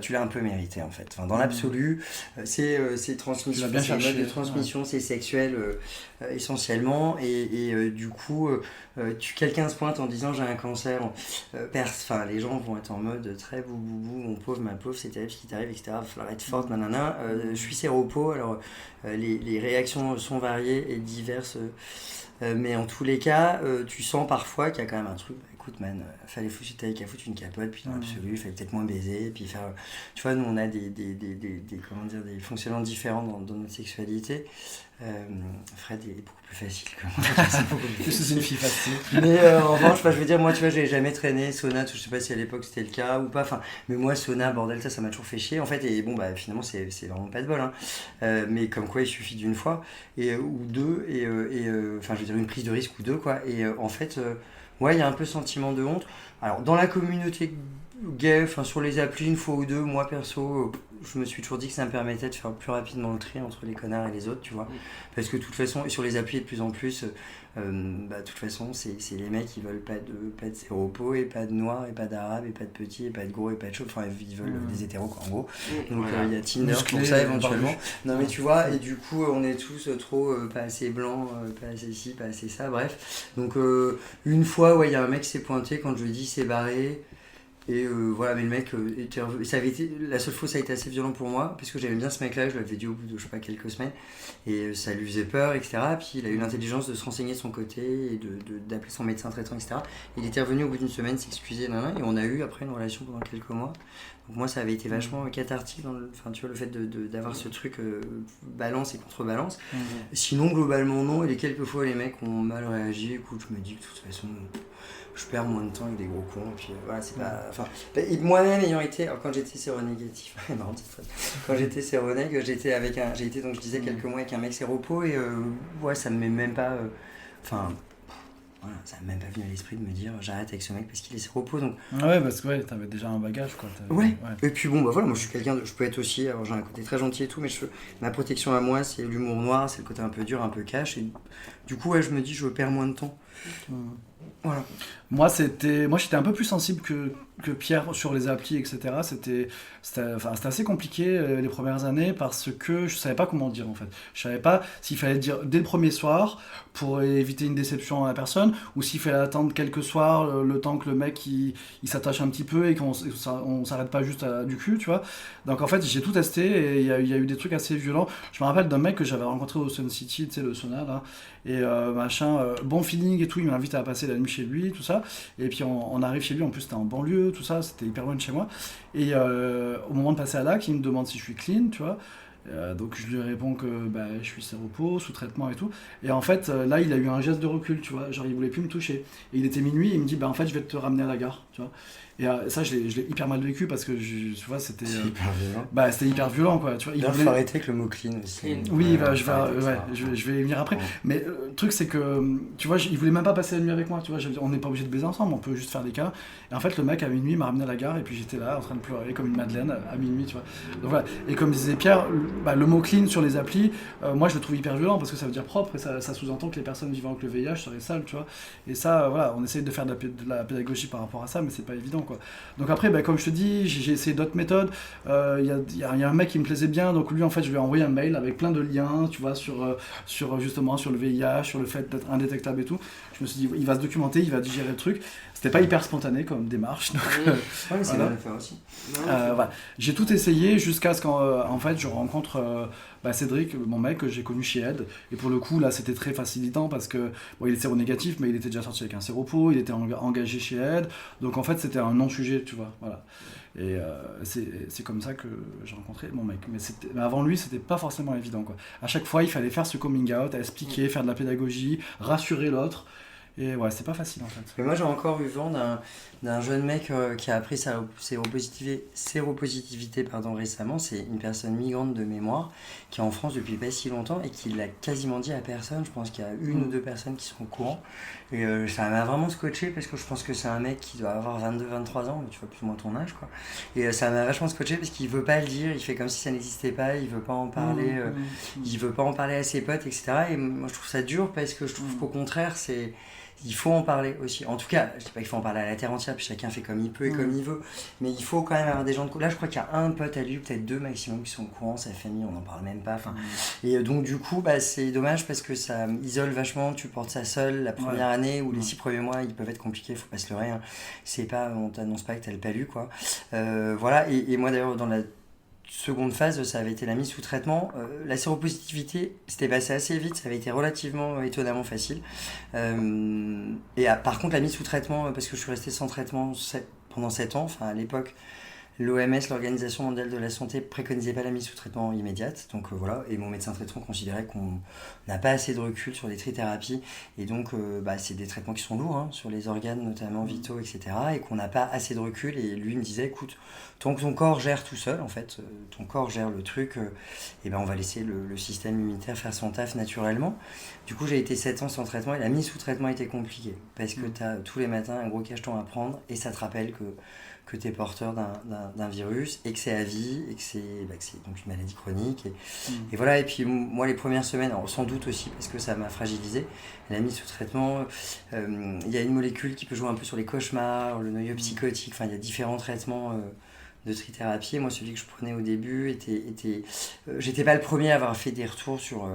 tu l'as un peu mérité en fait. Dans l'absolu, c'est transmission, c'est mode de transmission, c'est sexuel essentiellement, et du coup quelqu'un se pointe en disant j'ai un cancer, les gens vont être en mode très boubou, mon pauvre, ma pauvre, c'est terrible ce qui t'arrive, etc. Il va falloir être forte, nanana. Je suis séropo, alors les réactions sont variées et diverses, mais en tous les cas, tu sens parfois qu'il y a quand même un truc. Écoute man, fallait qu'à foutre une capote, puis dans l'absolu, il fallait peut-être moins baiser, puis faire... Tu vois, nous on a des fonctionnements différents dans notre sexualité. Fred est beaucoup plus facile que moi. C'est une fille facile. Mais en revanche, je veux dire, moi tu vois, j'ai jamais traîné sauna, je sais pas si à l'époque c'était le cas ou pas, mais moi sauna, bordel, ça m'a toujours fait chier en fait, et bon finalement c'est vraiment pas de bol, mais comme quoi il suffit d'une fois, ou deux, je veux dire une prise de risque ou deux, quoi, et en fait... Ouais, il y a un peu sentiment de honte. Alors, dans la communauté gay, sur les applis, une fois ou deux, moi perso, je me suis toujours dit que ça me permettait de faire plus rapidement le tri entre les connards et les autres, tu vois. Parce que de toute façon, et sur les applis de plus en plus, de toute façon, c'est les mecs qui veulent pas de séropos, et pas de noirs, et pas d'arabes, et pas de petits, et pas de gros, et pas de chauves. Ils veulent des hétéros, quoi, en gros. Donc, il y a Tinder pour ça, éventuellement. Non, mais tu vois, et du coup, on est tous trop pas assez blancs, pas assez ci, pas assez ça, bref. Donc, une fois, il y a un mec qui s'est pointé quand je lui ai dit c'est barré. Et voilà, mais le mec ça avait été, la seule fois ça a été assez violent pour moi, parce que j'aimais bien ce mec-là, je l'avais dit au bout de je sais pas quelques semaines, et ça lui faisait peur, etc. Puis il a eu l'intelligence de se renseigner de son côté et d'appeler son médecin traitant, etc. Il était revenu au bout d'une semaine s'excuser, et on a eu après une relation pendant quelques mois. Donc moi ça avait été vachement cathartique, enfin tu vois, le fait d'avoir ce truc balance et contrebalance. Sinon globalement non, et les quelques fois les mecs ont mal réagi, écoute, je me dis que de toute façon je perds moins de temps avec des gros cons, et puis voilà, c'est pas... Enfin, moi-même ayant été, alors quand j'étais séronégatif, marrant cette phrase, quand j'étais séronègue, j'ai été donc je disais quelques mois avec un mec séropo, et ouais, ça me met même pas... Enfin, voilà, ça m'a même pas venu à l'esprit de me dire j'arrête avec ce mec parce qu'il est séropo, donc... Ouais, parce que t'avais déjà un bagage, quoi. Ouais, et puis bon, bah voilà, moi je suis quelqu'un je peux être aussi, alors j'ai un côté très gentil et tout, mais ma protection à moi, c'est l'humour noir, c'est le côté un peu dur, un peu cash, et du coup, ouais, je me dis, je perds moins de temps. Voilà. Moi, j'étais un peu plus sensible que Pierre sur les applis, etc. C'était assez compliqué les premières années parce que je savais pas comment dire, en fait. Je savais pas s'il fallait dire dès le premier soir pour éviter une déception à la personne, ou s'il fallait attendre quelques soirs, le temps que le mec il s'attache un petit peu et qu'on s'arrête pas juste du cul, tu vois. Donc en fait, j'ai tout testé et il y a eu des trucs assez violents. Je me rappelle d'un mec que j'avais rencontré au Sun City, tu sais, le sauna là, et bon feeling et tout, il m'invite à passer la nuit chez lui, tout ça. Et puis on arrive chez lui, en plus c'était en banlieue, tout ça, c'était hyper loin de chez moi. Et au moment de passer à l'acte, il me demande si je suis clean, tu vois. Donc je lui réponds que je suis séropo, sous traitement et tout. Et en fait, là, il a eu un geste de recul, tu vois. Genre, il voulait plus me toucher. Et il était minuit, il me dit, en fait, je vais te ramener à la gare, tu vois. Et ça, je l'ai hyper mal vécu parce que, tu vois, c'était... C'est hyper violent. C'était hyper violent, quoi. Tu vois, il faut arrêter avec le mot clean aussi. Oui, je vais y venir après. Mais le truc, c'est que, tu vois, il voulait même pas passer la nuit avec moi, tu vois. On n'est pas obligé de baiser ensemble, on peut juste faire des câlins. Et en fait, le mec, à minuit, m'a ramené à la gare et puis j'étais là, en train de pleurer comme une madeleine à minuit, tu vois. Donc voilà. Et comme disait Pierre, le mot clean sur les applis, moi, je le trouve hyper violent parce que ça veut dire propre et ça sous-entend que les personnes vivant avec le VIH seraient sales, tu vois. Et ça, voilà, on essaye de faire de la pédagogie par rapport à ça, mais c'est pas évident, quoi. Donc après, comme je te dis, j'ai essayé d'autres méthodes. Il y a un mec qui me plaisait bien, donc lui, en fait, je lui ai envoyé un mail avec plein de liens, tu vois, justement sur le VIH, sur le fait d'être indétectable et tout. Je me suis dit, il va se documenter, il va digérer le truc. C'était pas hyper spontané comme démarche. Donc, mais c'est bien de le faire aussi. Voilà. J'ai tout essayé jusqu'à ce qu'en fait, je rencontre Cédric, mon mec, que j'ai connu chez Ed. Et pour le coup, là, c'était très facilitant parce que il est séronégatif, mais il était déjà sorti avec un séropo, il était engagé chez Ed. Donc en fait, c'était un non-sujet, tu vois. Voilà. Et c'est comme ça que j'ai rencontré mon mec. Mais avant lui, c'était pas forcément évident, quoi. À chaque fois, il fallait faire ce coming out, expliquer, faire de la pédagogie, rassurer l'autre. Et ouais, c'est pas facile en fait. Mais moi j'ai encore eu vent d'un jeune mec qui a appris sa séropositivité récemment. C'est une personne migrante de mémoire qui est en France depuis pas si longtemps et qui l'a quasiment dit à personne. Je pense qu'il y a une ou deux personnes qui sont au courant. Et ça m'a vraiment scotché parce que je pense que c'est un mec qui doit avoir 22-23 ans, tu vois, plus ou moins ton âge, quoi. Et ça m'a vachement scotché parce qu'il veut pas le dire, il fait comme si ça n'existait pas, il veut pas en parler, il veut pas en parler à ses potes, etc. Et moi je trouve ça dur parce que je trouve qu'au contraire, il faut en parler aussi. En tout cas, je dis pas qu'il faut en parler à la terre entière, puis chacun fait comme il peut et comme il veut. Mais il faut quand même avoir des gens de... Là, je crois qu'il y a un pote à lui, peut-être deux maximum, qui sont au courant, sa famille, on n'en parle même pas. Et donc, du coup, c'est dommage parce que ça isole vachement. Tu portes ça seul la première année ou les 6 premiers mois, ils peuvent être compliqués, faut pas se leurrer. Hein. C'est pas, on t'annonce pas que t'as le palu, quoi. Voilà. Et moi, d'ailleurs, dans la seconde phase, ça avait été la mise sous traitement. La séropositivité, c'était passé assez vite, ça avait été relativement étonnamment facile. Par contre, la mise sous traitement, parce que je suis resté sans traitement pendant 7 ans, à l'époque, l'OMS, l'Organisation mondiale de la santé, préconisait pas la mise sous traitement immédiate. Donc voilà, et mon médecin traitant considérait qu'on n'a pas assez de recul sur les trithérapies. Et donc, c'est des traitements qui sont lourds, hein, sur les organes, notamment vitaux, etc. Et qu'on n'a pas assez de recul. Et lui me disait, écoute, tant que ton corps gère tout seul, en fait, ton corps gère le truc, on va laisser le système immunitaire faire son taf naturellement. Du coup, j'ai été 7 ans sans traitement et la mise sous traitement était compliquée. Parce que tu as tous les matins un gros cacheton à prendre et ça te rappelle que tu es porteur d'un virus et que c'est à vie et que c'est donc une maladie chronique. Et voilà, et puis moi, les premières semaines, alors, sans doute aussi parce que ça m'a fragilisé, la mise sous traitement, il y a une molécule qui peut jouer un peu sur les cauchemars, le noyau psychotique, il y a différents traitements de trithérapie. Et moi, celui que je prenais au début j'étais pas le premier à avoir fait des retours sur...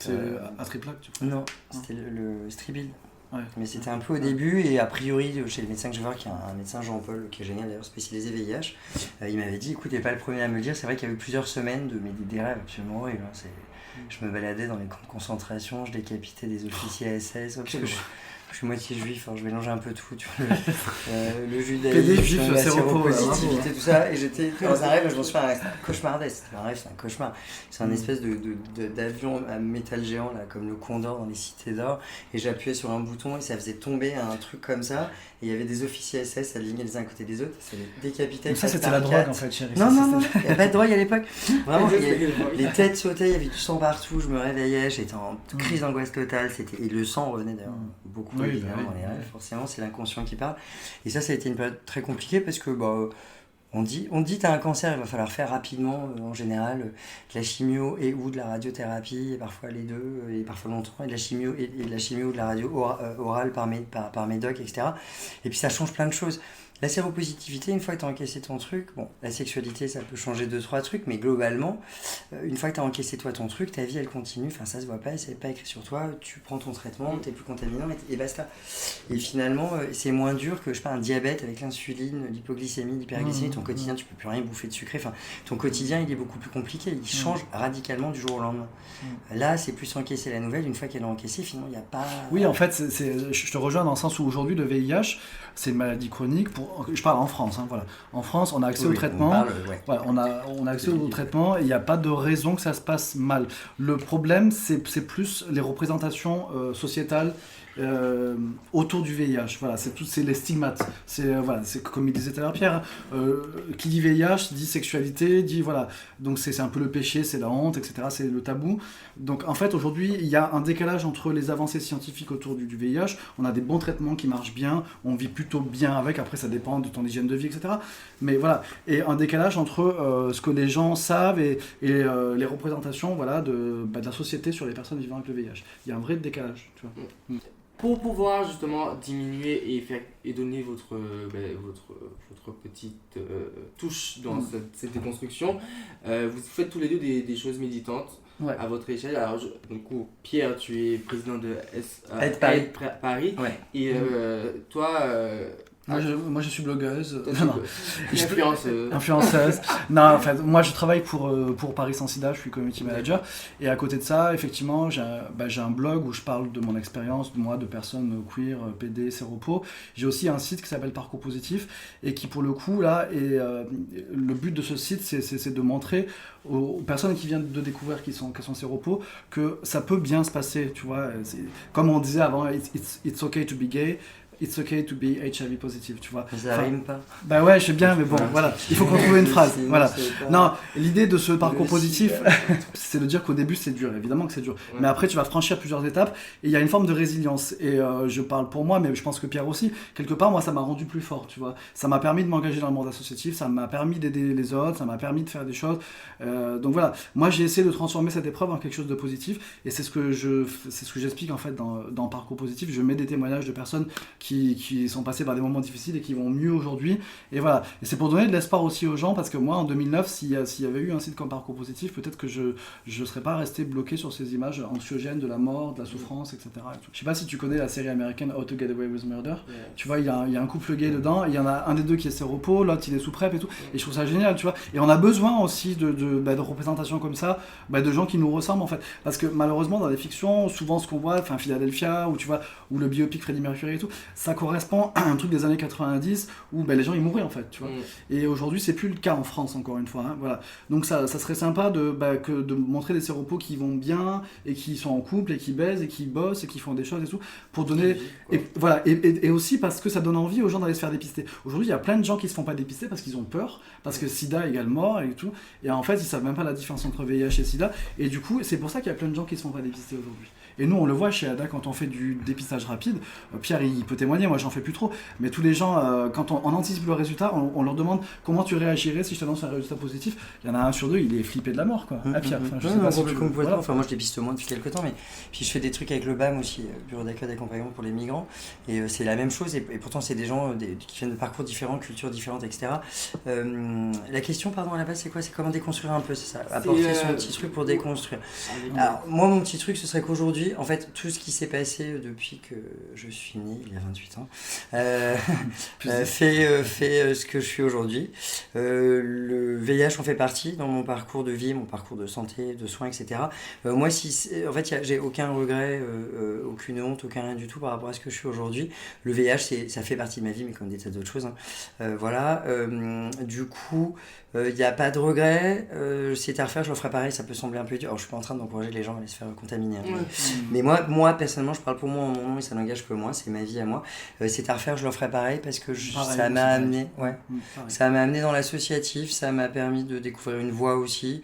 c'est un triplaque, tu vois? Non, c'était le Stribil. Ouais. Mais c'était un peu au début, et a priori, chez le médecin que je vais voir, qui est un médecin Jean-Paul, qui est génial d'ailleurs, spécialisé VIH, il m'avait dit, écoute, t'es pas le premier à me le dire, c'est vrai qu'il y a eu plusieurs semaines des rêves absolument horribles. Hein. Je me baladais dans les camps de concentration, je décapitais des officiers SS, parce que je suis moitié juif, hein, je mélangeais un peu tout, tu vois, le judaïsme, la séropositivité, tout ça, et j'étais dans un rêve, je m'en suis fait un cauchemardesque, c'était un rêve, c'est un cauchemar, c'est un espèce d'avion à métal géant, là, comme le Condor dans les cités d'or, et j'appuyais sur un bouton et ça faisait tomber un truc comme ça, et il y avait des officiers SS alignés les uns à côté des autres, ça les décapitait. Donc ça c'était la drogue en fait, chérie. Non, il n'y a pas de drogue à l'époque, vraiment, les têtes sautaient, il y avait du sang partout, je me réveillais, j'étais en crise d'angoisse totale, et le sang revenait d'ailleurs beaucoup. Oui, évidemment, dans les rêves, forcément, c'est l'inconscient qui parle. Et ça a été une période très compliquée parce que on dit t'as un cancer, il va falloir faire rapidement, en général, de la chimio et ou de la radiothérapie, et parfois les deux, et parfois longtemps, et de la chimio ou de la radio orale par médoc, etc. Et puis ça change plein de choses. La séropositivité, une fois que tu as encaissé ton truc, la sexualité, ça peut changer 2-3 trucs, mais globalement, une fois que tu as encaissé toi ton truc, ta vie, elle continue, enfin ça se voit pas, c'est pas écrit sur toi, tu prends ton traitement, t'es plus contaminant, et basta. Et finalement, c'est moins dur que, un diabète avec l'insuline, l'hypoglycémie, l'hyperglycémie, ton quotidien, tu peux plus rien bouffer de sucré, enfin, ton quotidien, il est beaucoup plus compliqué, il change radicalement du jour au lendemain. Là, c'est plus encaisser la nouvelle, une fois qu'elle est encaissée, finalement, il n'y a pas... Oui, en fait, je te rejoins dans le sens où aujourd'hui, le VIH, c'est une maladie chronique, je parle en France, hein, voilà. En France, on a accès au traitement, on a accès au traitement et il n'y a pas de raison que ça se passe mal. Le problème, c'est plus les représentations sociétales autour du VIH, voilà, c'est les stigmates, c'est comme il disait tout à l'heure Pierre, qui dit VIH dit sexualité, dit voilà, donc c'est un peu le péché, c'est la honte, etc., c'est le tabou. Donc en fait aujourd'hui il y a un décalage entre les avancées scientifiques autour du VIH, on a des bons traitements qui marchent bien, on vit plutôt bien avec, après ça dépend de ton hygiène de vie, etc., mais voilà, et un décalage entre ce que les gens savent et les représentations, voilà, de la société sur les personnes vivant avec le VIH. Il y a un vrai décalage, tu vois. Pour pouvoir justement diminuer et donner votre petite touche dans cette déconstruction, vous faites tous les deux des choses militantes à votre échelle. Alors, du coup, Pierre, tu es président de Aide Paris. Ouais. Et toi... Moi je suis blogueuse. Influenceuse. Non, en fait, moi je travaille pour Paris Sans Sida, je suis community manager. Et à côté de ça, effectivement, j'ai un blog où je parle de mon expérience, de personnes queer, PD, séropo. J'ai aussi un site qui s'appelle Parcours Positif et qui pour le coup, là, le but de ce site, c'est de montrer aux personnes qui viennent de découvrir qu'ils sont séropo que ça peut bien se passer, tu vois. Comme on disait avant, it's okay to be gay. It's okay to be HIV positive, tu vois. Mais ça rime pas. Bah ouais, je sais bien, mais bon, voilà. Il faut qu'on trouve une phrase. Voilà. Non, l'idée de ce parcours positif, c'est de dire qu'au début c'est dur, évidemment que c'est dur. Ouais. Mais après, tu vas franchir plusieurs étapes et il y a une forme de résilience. Et je parle pour moi, mais je pense que Pierre aussi. Quelque part, moi, ça m'a rendu plus fort, tu vois. Ça m'a permis de m'engager dans le monde associatif, ça m'a permis d'aider les autres, ça m'a permis de faire des choses. Donc voilà, moi j'ai essayé de transformer cette épreuve en quelque chose de positif et c'est ce que j'explique en fait dans Parcours Positif. Je mets des témoignages de personnes qui sont passés par des moments difficiles et qui vont mieux aujourd'hui. Et voilà. Et c'est pour donner de l'espoir aussi aux gens, parce que moi, en 2009, s'il y avait eu un site comme Parcours Positif, peut-être que je ne serais pas resté bloqué sur ces images anxiogènes de la mort, de la souffrance, etc. Je sais pas si tu connais la série américaine How to Get Away with Murder. Yeah. Tu vois, il y a un couple gay dedans, il y en a un des deux qui est séropo, l'autre il est sous PrEP et tout. Et je trouve ça génial, tu vois. Et on a besoin aussi de représentations comme ça, de gens qui nous ressemblent en fait. Parce que malheureusement, dans les fictions, souvent ce qu'on voit, Philadelphia, ou le biopic Freddie Mercury et tout, ça correspond à un truc des années 90 où les gens ils mouraient en fait, tu vois. Et aujourd'hui c'est plus le cas en France, encore une fois, hein, voilà. Donc ça serait sympa de montrer des séropos qui vont bien et qui sont en couple et qui baisent et qui bossent et qui font des choses et tout, pour donner et aussi parce que ça donne envie aux gens d'aller se faire dépister. Aujourd'hui il y a plein de gens qui se font pas dépister parce qu'ils ont peur, parce que sida égale mort et tout, et en fait ils savent même pas la différence entre VIH et sida, et du coup c'est pour ça qu'il y a plein de gens qui se font pas dépister aujourd'hui. Et nous on le voit chez ADA quand on fait du dépistage rapide, Pierre il peut témoigner, moi j'en fais plus trop, mais tous les gens, quand on anticipe le résultat, on leur demande comment tu réagirais si je t'annonce un résultat positif. Il y en a un sur deux, il est flippé de la mort, quoi. Pierre, je sais pas si tu... Complètement. Enfin, moi je dépiste moins depuis quelques temps, mais puis je fais des trucs avec le BAM aussi, Bureau d'accueil d'accompagnement pour les migrants, et c'est la même chose, et pourtant c'est des gens qui viennent de parcours différents, cultures différentes, etc. La question, pardon, à la base, c'est quoi? C'est comment déconstruire un peu, c'est ça? Apporter son petit truc pour déconstruire. Alors, moi, mon petit truc, ce serait qu'aujourd'hui, aujourd'hui, en fait, tout ce qui s'est passé depuis que je suis né, il y a 28 ans, fait ce que je suis aujourd'hui. Le VIH en fait partie dans mon parcours de vie, mon parcours de santé, de soins, etc. Moi, en fait, j'ai aucun regret, aucune honte, aucun rien du tout par rapport à ce que je suis aujourd'hui. Le VIH, ça fait partie de ma vie, mais comme des tas d'autres choses. Voilà. Du coup, il n'y a pas de regret. C'était à refaire, je le ferais pareil. Ça peut sembler un peu dur. Alors, je suis pas en train d'encourager les gens à aller se faire contaminer. Mais moi, personnellement, je parle pour moi en mon nom et ça n'engage que moi. C'est ma vie à moi. C'est à refaire, je le ferais pareil parce que ça m'a amené. Ça m'a amené dans l'associatif. Ça m'a permis de découvrir une voie aussi.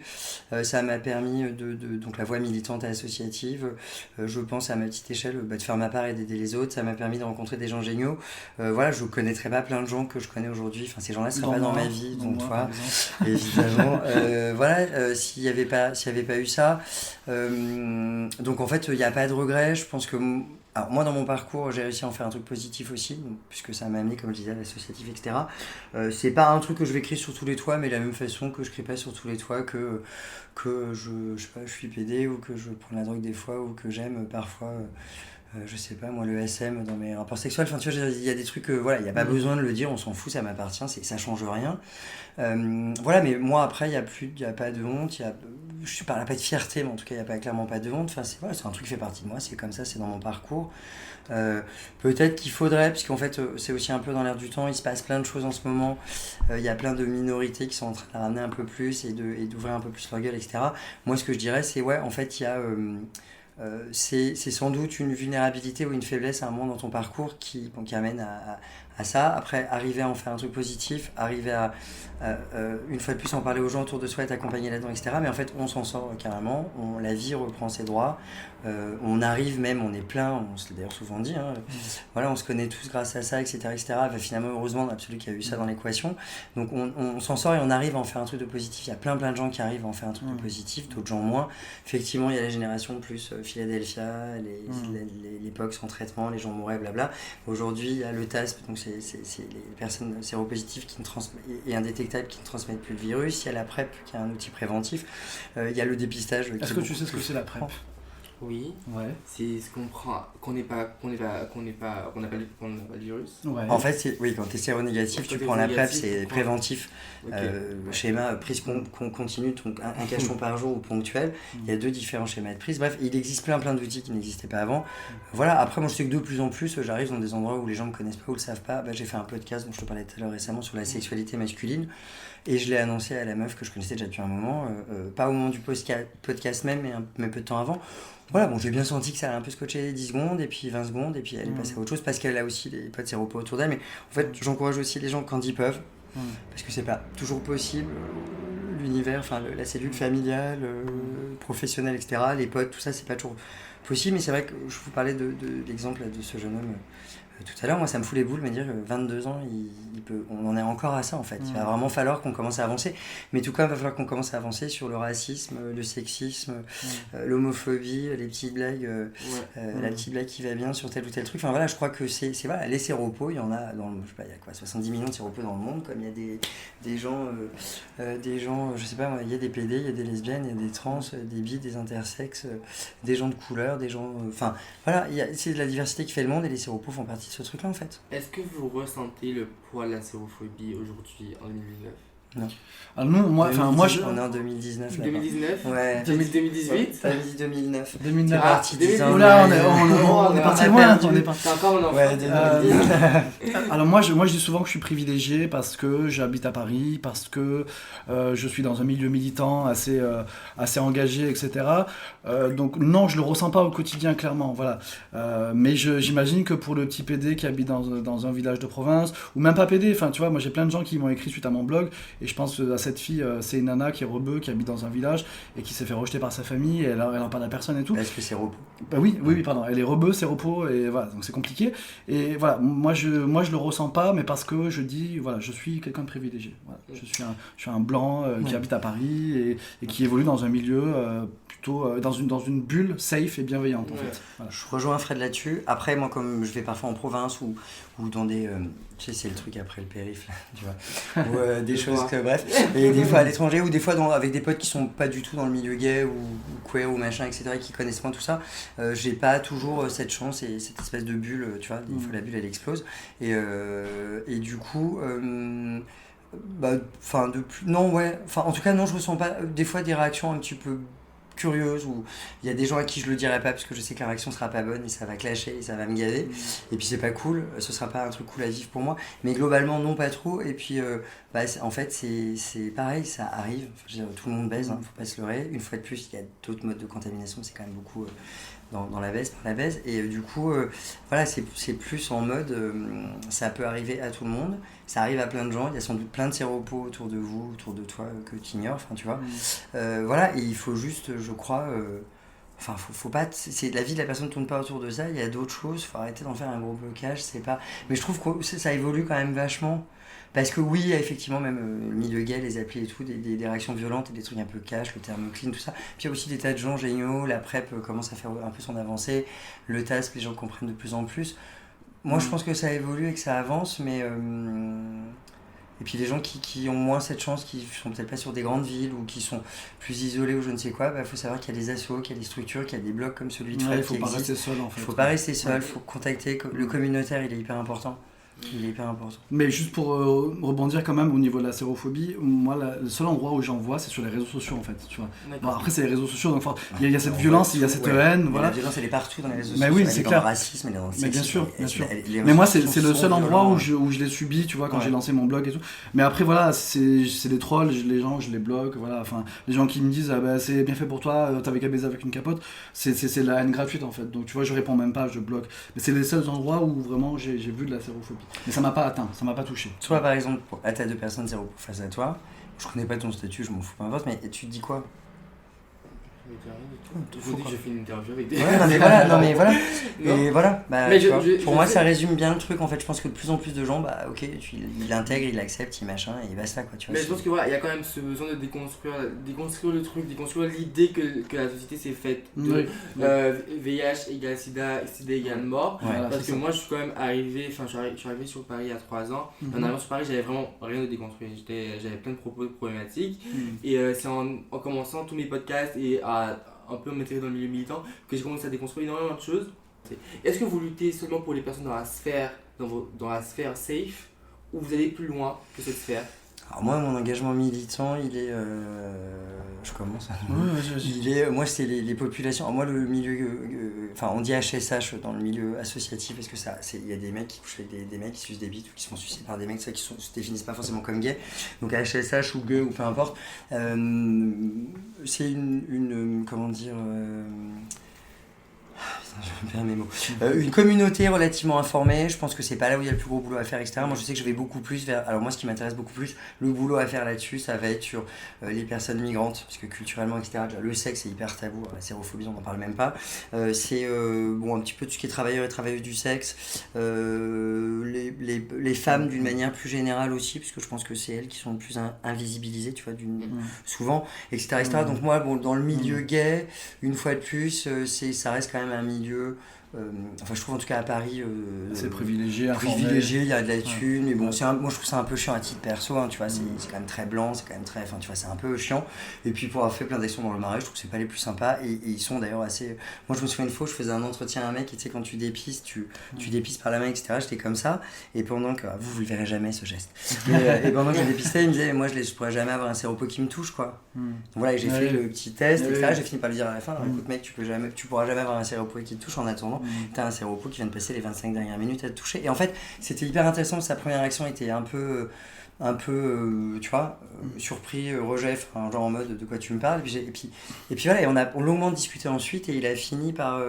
Ça m'a permis donc la voie militante et associative. Je pense à ma petite échelle de faire ma part et d'aider les autres. Ça m'a permis de rencontrer des gens géniaux. Voilà, je connaîtrais pas plein de gens que je connais aujourd'hui. Enfin, ces gens-là seraient pas dans ma vie, donc toi, évidemment. Voilà, s'il y avait pas eu ça. Donc en fait, il n'y a pas de regret. Je pense que alors moi, dans mon parcours, j'ai réussi à en faire un truc positif aussi, donc, puisque ça m'a amené, comme je disais, à l'associatif, etc. C'est pas un truc que je vais crier sur tous les toits, mais de la même façon que je crie pas sur tous les toits que je sais pas, je suis pédé ou que je prends la drogue des fois ou que j'aime parfois. Je sais pas moi, le SM dans mes rapports sexuels, enfin tu vois, il y a des trucs, voilà, il n'y a pas besoin de le dire, on s'en fout, ça m'appartient, ça change rien. Voilà, mais moi après, il n'y a pas de honte, je parle pas de fierté, mais en tout cas, il n'y a clairement pas de honte, enfin c'est un truc qui fait partie de moi, c'est comme ça, c'est dans mon parcours. Peut-être qu'il faudrait, puisqu'en fait c'est aussi un peu dans l'air du temps, il se passe plein de choses en ce moment, il y a plein de minorités qui sont en train de ramener un peu plus et d'ouvrir un peu plus leur gueule, etc. Moi ce que je dirais c'est en fait il y a... c'est sans doute une vulnérabilité ou une faiblesse à un moment dans ton parcours qui amène à ça. Après, arriver à en faire un truc positif, arriver à une fois de plus en parler aux gens autour de soi, être accompagné là-dedans, etc. Mais en fait, on s'en sort carrément, la vie reprend ses droits, on arrive même, on est plein, on se l'a d'ailleurs souvent dit, voilà, on se connaît tous grâce à ça, etc. Finalement, heureusement, on a celui qui a eu ça dans l'équation. Donc on s'en sort et on arrive à en faire un truc de positif. Il y a plein de gens qui arrivent à en faire un truc de positif, d'autres gens moins. Effectivement, il y a la génération plus Philadelphia, l'époque sans traitement, les gens mouraient, blabla. Aujourd'hui, il y a le TASP, donc c'est les personnes séropositives et indétectables qui ne transmettent plus le virus. Il y a la PrEP, qui est un outil préventif. Il y a le dépistage. Est-ce que tu sais ce que c'est la PrEP ? Oui. Ouais. C'est ce qu'on prend, qu'on n'a pas le virus. Ouais. En fait, quand tu es séronégatif, tu prends la PrEP, c'est préventif. Okay. Schéma prise continue, donc un cachon par jour ou ponctuel. Il y a 2 différents schémas de prise. Bref, il existe plein d'outils qui n'existaient pas avant. Voilà, après, moi je sais que de plus en plus, j'arrive dans des endroits où les gens ne me connaissent pas ou ne le savent pas. J'ai fait un podcast dont je te parlais tout à l'heure récemment sur la sexualité masculine. Et je l'ai annoncé à la meuf que je connaissais déjà depuis un moment, pas au moment du podcast même, mais peu de temps avant. Voilà, j'ai bien senti que ça allait un peu scotcher 10 secondes, et puis 20 secondes, et puis elle est passée à autre chose, parce qu'elle a aussi des potes séropos autour d'elle. Mais en fait, j'encourage aussi les gens quand ils peuvent, parce que c'est pas toujours possible. L'univers, la cellule familiale, professionnelle, etc., les potes, tout ça, c'est pas toujours possible. Mais c'est vrai que je vous parlais de l'exemple de ce jeune homme tout à l'heure. Moi, ça me fout les boules de me dire que 22 ans, on en est encore à ça en fait. Il va vraiment falloir qu'on commence à avancer. Mais tout comme il va falloir qu'on commence à avancer sur le racisme, le sexisme, l'homophobie, les petites blagues, la petite blague qui va bien sur tel ou tel truc. Enfin voilà, je crois que c'est voilà, les séropos, il y en a dans je sais pas, il y a quoi, 70 millions de séropos dans le monde, comme il y a des gens, je sais pas, il y a des PD, il y a des lesbiennes, il y a des trans, des bi, des intersexes, des gens de couleur, des gens, enfin voilà, c'est de la diversité qui fait le monde et les séropos font partie de ce truc-là en fait. Est-ce que vous ressentez le poids de la sérophobie aujourd'hui en 2019 ? Non. Alors non, moi, on est en 2019 là. 2019 Ouais. 2018 T'as dit 2009. 2009. C'est parti 10 ans. Oula, on est parti loin. C'est encore un enfant. Ouais, 2010. Alors moi je dis souvent que je suis privilégié parce que j'habite à Paris, parce que je suis dans un milieu militant assez engagé, etc. Donc non, je le ressens pas au quotidien clairement, voilà. Mais j'imagine que pour le petit PD qui habite dans un village de province, ou même pas PD, enfin tu vois, moi j'ai plein de gens qui m'ont écrit suite à mon blog, et je pense à cette fille, c'est une nana qui est rebeu, qui habite dans un village et qui s'est fait rejeter par sa famille, et elle en parle à personne et tout. Est-ce que c'est repos ? Bah oui, pardon, elle est rebeu, c'est repos, et voilà, donc c'est compliqué. Et voilà, moi je le ressens pas, mais parce que je dis, voilà, je suis quelqu'un de privilégié. Voilà. Je suis un blanc qui habite à Paris et qui évolue dans un milieu plutôt dans une bulle safe et bienveillante en fait. Voilà. Je rejoins Fred là-dessus. Après, moi, comme je vais parfois en province ou dans des... tu sais, c'est le truc après le périph', tu vois. Ou des choses bref, et des fois à l'étranger ou des fois avec des potes qui sont pas du tout dans le milieu gay ou queer ou machin, etc., qui connaissent pas tout ça. J'ai pas toujours cette chance et cette espèce de bulle, tu vois, des fois la bulle elle explose. Et du coup, en tout cas, non, je ressens pas des fois des réactions un petit peu curieuses où il y a des gens à qui je le dirais pas parce que je sais que la réaction sera pas bonne et ça va clasher et ça va me gaver et puis c'est pas cool, ce sera pas un truc cool à vivre pour moi, mais globalement non, pas trop. Et puis en fait c'est pareil, ça arrive, tout le monde baise, faut pas se leurrer, une fois de plus il y a d'autres modes de contamination, c'est quand même beaucoup dans la baise, et du coup voilà, c'est plus en mode ça peut arriver à tout le monde, ça arrive à plein de gens, il y a sans doute plein de séropos autour de vous, autour de toi que tu ignores, enfin tu vois. Voilà, et il faut juste, je crois, faut pas, c'est la vie de la personne ne tourne pas autour de ça, il y a d'autres choses, faut arrêter d'en faire un gros blocage, c'est pas, mais je trouve que ça évolue quand même vachement. Parce que oui, effectivement, même le milieu gay, les applis et tout, des réactions violentes et des trucs un peu cash, le terme clean, tout ça. Puis il y a aussi des tas de gens géniaux, la PrEP commence à faire un peu son avancée, le TASC, les gens comprennent de plus en plus. Moi, je pense que ça évolue et que ça avance, mais... Et puis les gens qui ont moins cette chance, qui sont peut-être pas sur des grandes villes ou qui sont plus isolés ou je ne sais quoi, faut savoir qu'il y a des assos, qu'il y a des structures, qu'il y a des blogs comme celui de Fred qui existent. Il faut pas rester seul en fait. Il faut pas rester seul, il faut contacter. Le communautaire, il est hyper important. Il est hyper important. Mais juste pour rebondir quand même au niveau de la sérophobie, moi le seul endroit où j'en vois c'est sur les réseaux sociaux en fait, tu vois. Bon, après c'est les réseaux sociaux, donc il y a cette violence, il y a cette haine, voilà. La violence elle est partout dans les réseaux sociaux. Mais oui, c'est clair. Dans le racisme, elle est dans le sexisme. Mais bien sûr. Mais moi c'est le seul endroit où je l'ai subi, tu vois, quand j'ai lancé mon blog et tout. Mais après voilà, c'est des trolls, les gens je les bloque, voilà. Enfin, les gens qui me disent c'est bien fait pour toi, t'avais qu'à baiser avec une capote, c'est la haine gratuite en fait. Donc tu vois, je réponds même pas, je bloque. Mais c'est les seuls endroits où vraiment j'ai vu de la sérophobie. Mais ça m'a pas atteint, ça m'a pas touché. Toi par exemple, à t'as 2 personnes séropos face à toi, je connais pas ton statut, je m'en fous, peu importe, mais tu te dis quoi? Aujourd'hui, je fais une interview avec des... Ouais, non mais voilà. Et voilà, pour moi ça résume bien le truc en fait. Je pense que de plus en plus de gens, il l'intègre, il l'accepte, il machin, et basta quoi, tu vois. Mais je pense que voilà, il y a quand même ce besoin de déconstruire le truc, déconstruire l'idée que la société s'est faite de VIH égale SIDA, SIDA égale mort. Voilà, parce que moi je suis quand même arrivé, je suis arrivé sur Paris il y a 3 ans. En arrivant sur Paris, j'avais vraiment rien de déconstruire. J'avais plein de propos problématiques. Et c'est en commençant tous mes podcasts et à un peu m'intégrer dans le milieu militant que j'ai commencé à déconstruire énormément de choses. Est-ce que vous luttez seulement pour les personnes dans la sphère safe, ou vous allez plus loin que cette sphère? Alors moi, mon engagement militant, il est... je commence. Moi, c'est les populations. Alors moi, le milieu... on dit HSH dans le milieu associatif, parce que il y a des mecs qui couchent avec des mecs qui sucent des bites ou qui se font sucer par des mecs qui se définissent pas forcément comme gays. Donc HSH ou gueux ou peu importe. C'est une comment dire... je perds mes mots. Une communauté relativement informée, je pense que c'est pas là où il y a le plus gros boulot à faire, etc. Moi je sais que je vais beaucoup plus vers... Alors moi ce qui m'intéresse beaucoup plus, le boulot à faire là-dessus, ça va être sur les personnes migrantes, parce que culturellement, etc., déjà, le sexe est hyper tabou, la sérophobie on n'en parle même pas. C'est un petit peu tout ce qui est travailleurs et travailleuses du sexe, les femmes d'une manière plus générale aussi, parce que je pense que c'est elles qui sont le plus invisibilisées, tu vois, souvent, etc. Donc moi, dans le milieu gay, une fois de plus, ça reste quand même un milieu, je trouve en tout cas à Paris, c'est privilégié, il y a de la thune, mais bon, moi je trouve ça un peu chiant à titre perso, hein, tu vois, c'est quand même très blanc, c'est quand même très, tu vois, c'est un peu chiant. Et puis pour avoir fait plein d'actions dans le Marais, je trouve que c'est pas les plus sympas, et ils sont d'ailleurs assez... Moi je me souviens une fois, je faisais un entretien à un mec, et tu sais, quand tu dépistes, tu dépistes par la main, etc., j'étais comme ça, et pendant que... Vous le verrez jamais ce geste. Et pendant que je dépistais, il me disait, moi je pourrais jamais avoir un séropo qui me touche, quoi. Donc voilà, j'ai fait le petit test, etc., j'ai fini par lui dire à la fin, écoute mec, tu pourras jamais avoir un séropo qui te touche, en attendant t'as un séropo qui vient de passer les 25 dernières minutes à te toucher. Et en fait c'était hyper intéressant, sa première réaction était un peu tu vois, surpris, rejet, genre en mode de quoi tu me parles, et puis voilà, et on a longuement discuté ensuite, et il a fini par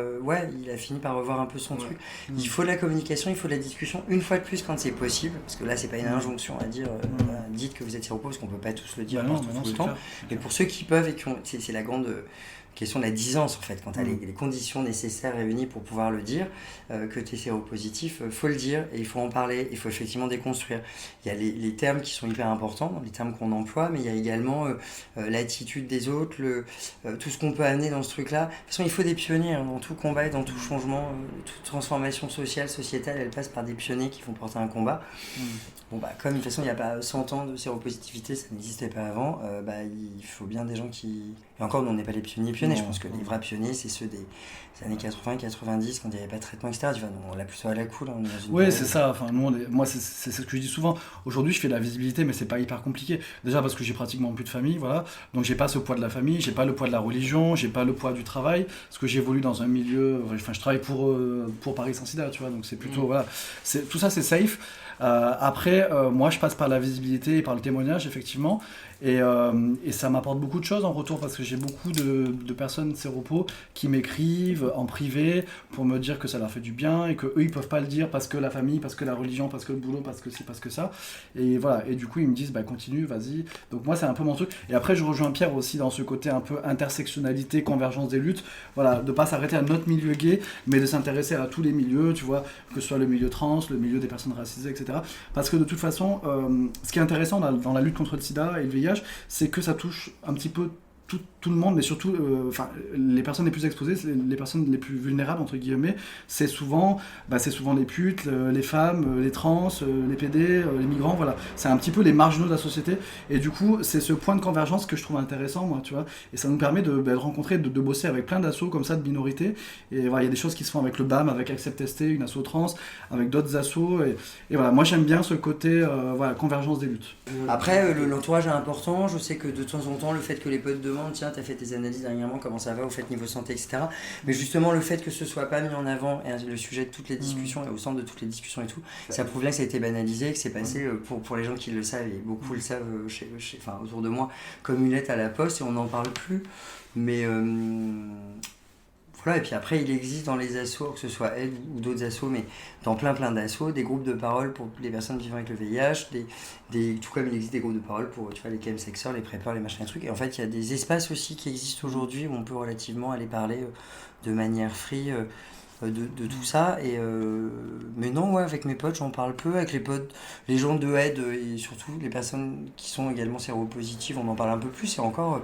revoir un peu son truc. Il faut de la communication, il faut de la discussion, une fois de plus quand c'est possible, parce que là c'est pas une injonction à dire dites que vous êtes séropo, parce qu'on peut pas tous le dire tout le temps, mais pour ceux qui peuvent et qui ont, c'est la grande question de la disance en fait. Quand tu as les conditions nécessaires réunies pour pouvoir le dire, que tu es séropositif, faut le dire et il faut en parler, il faut effectivement déconstruire. Il y a les termes qui sont hyper importants, les termes qu'on emploie, mais il y a également l'attitude des autres, tout ce qu'on peut amener dans ce truc-là. De toute façon, il faut des pionniers dans tout combat et dans tout changement, toute transformation sociale, sociétale, elle passe par des pionniers qui vont porter un combat. Bon, comme de toute façon il n'y a pas 100 ans de séropositivité, ça n'existait pas avant, il faut bien des gens qui... Et encore, nous on n'est pas les pionniers, je pense que les vrais pionniers c'est ceux des années 80, 90, quand il n'y avait pas de plaitement, etc. Tu vois, on l'a plutôt à la cool. Oui, c'est ça, enfin, moi c'est ce que je dis souvent. Aujourd'hui je fais de la visibilité, mais c'est pas hyper compliqué. Déjà parce que j'ai pratiquement plus de famille, voilà. Donc j'ai pas ce poids de la famille, j'ai pas le poids de la religion, j'ai pas le poids du travail, parce que j'évolue dans un milieu, enfin je travaille pour Paris Sans Sida, tu vois, donc c'est plutôt, voilà. Tout ça c'est safe. Après, moi je passe par la visibilité et par le témoignage, effectivement, et ça m'apporte beaucoup de choses en retour parce que j'ai beaucoup de personnes séropos qui m'écrivent en privé pour me dire que ça leur fait du bien et qu'eux ils peuvent pas le dire parce que la famille, parce que la religion, parce que le boulot, parce que ci, parce que ça, et voilà, et du coup ils me disent continue, vas-y. Donc moi c'est un peu mon truc, et après je rejoins Pierre aussi dans ce côté un peu intersectionnalité, convergence des luttes, voilà, de pas s'arrêter à notre milieu gay, mais de s'intéresser à tous les milieux, tu vois, que ce soit le milieu trans, le milieu des personnes racisées, etc. Parce que de toute façon, ce qui est intéressant dans la lutte contre le sida et le VIH, c'est que ça touche un petit peu tout le monde, mais surtout les personnes les plus exposées, les personnes les plus vulnérables, entre guillemets, c'est souvent les putes, les femmes, les trans, les PD, les migrants, voilà. C'est un petit peu les marginaux de la société, et du coup, c'est ce point de convergence que je trouve intéressant, moi, tu vois, et ça nous permet de rencontrer, de bosser avec plein d'assos comme ça, de minorités, et voilà, il y a des choses qui se font avec le BAM, avec Accept ST, une asso trans, avec d'autres assos, et voilà, moi j'aime bien ce côté, convergence des luttes. Après, l'entourage est important, je sais que de temps en temps, le fait que les potes demandent, tiens, t'as fait tes analyses dernièrement, comment ça va, au fait niveau santé, etc. Mais justement, le fait que ce soit pas mis en avant, et le sujet de toutes les discussions, et au centre de toutes les discussions et tout, ça prouve bien que ça a été banalisé, que c'est passé, pour les gens qui le savent, et beaucoup le savent autour de moi, comme une lettre à la poste, et on n'en parle plus. Mais voilà, et puis après, il existe dans les assos, que ce soit Aide ou d'autres assos, mais dans plein d'assos, des groupes de parole pour les personnes vivant avec le VIH, tout comme il existe des groupes de parole pour les chemsexeurs, les préppeurs, les machins et trucs. Et en fait, il y a des espaces aussi qui existent aujourd'hui où on peut relativement aller parler de manière free de tout ça. Mais non, avec mes potes, j'en parle peu. Avec les gens de Aide et surtout les personnes qui sont également séropositives, on en parle un peu plus. Et encore...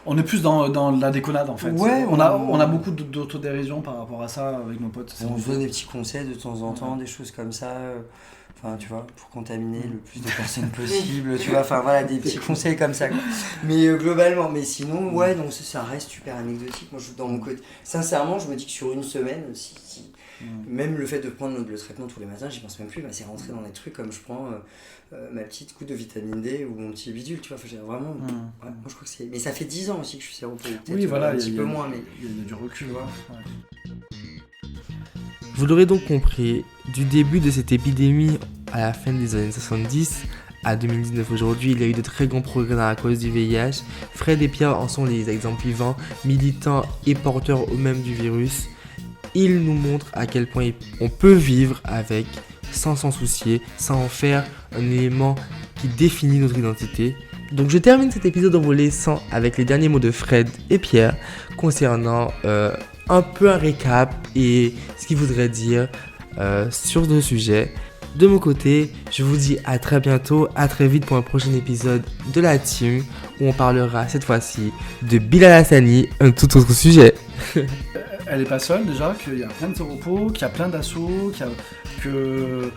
On est plus dans la déconnade en fait. Ouais, on a beaucoup d'autodérision par rapport à ça avec nos potes. On se donne des petits conseils de temps en temps, des choses comme ça. Enfin, tu vois, pour contaminer le plus de personnes possible, tu vois, enfin voilà, des petits conseils comme ça, quoi. Mais globalement, mais sinon, donc ça reste super anecdotique. Moi, dans mon côté, sincèrement, je me dis que sur une semaine, même le fait de prendre le traitement tous les matins, j'y pense même plus, c'est rentré dans des trucs comme je prends ma petite coupe de vitamine D ou mon petit bidule, tu vois, vraiment, moi je crois que c'est... Mais ça fait 10 ans aussi que je suis séropositif. Oui, voilà, un petit peu moins, mais... Il y a du recul, voilà. Vous l'aurez donc compris, du début de cette épidémie à la fin des années 70 à 2019 aujourd'hui, il y a eu de très grands progrès dans la cause du VIH. Fred et Pierre en sont les exemples vivants, militants et porteurs eux-mêmes du virus. Ils nous montrent à quel point on peut vivre avec, sans s'en soucier, sans en faire un élément qui définit notre identité. Donc je termine cet épisode en vous laissant avec les derniers mots de Fred et Pierre concernant un peu un récap et ce qu'ils voudraient dire sur le sujet. De mon côté, je vous dis à très bientôt, à très vite pour un prochain épisode de la team où on parlera cette fois-ci de Bilal Hassani, un tout autre sujet. Elle est pas seule déjà, qu'il y a plein de séropos, qu'il y a plein d'assauts, que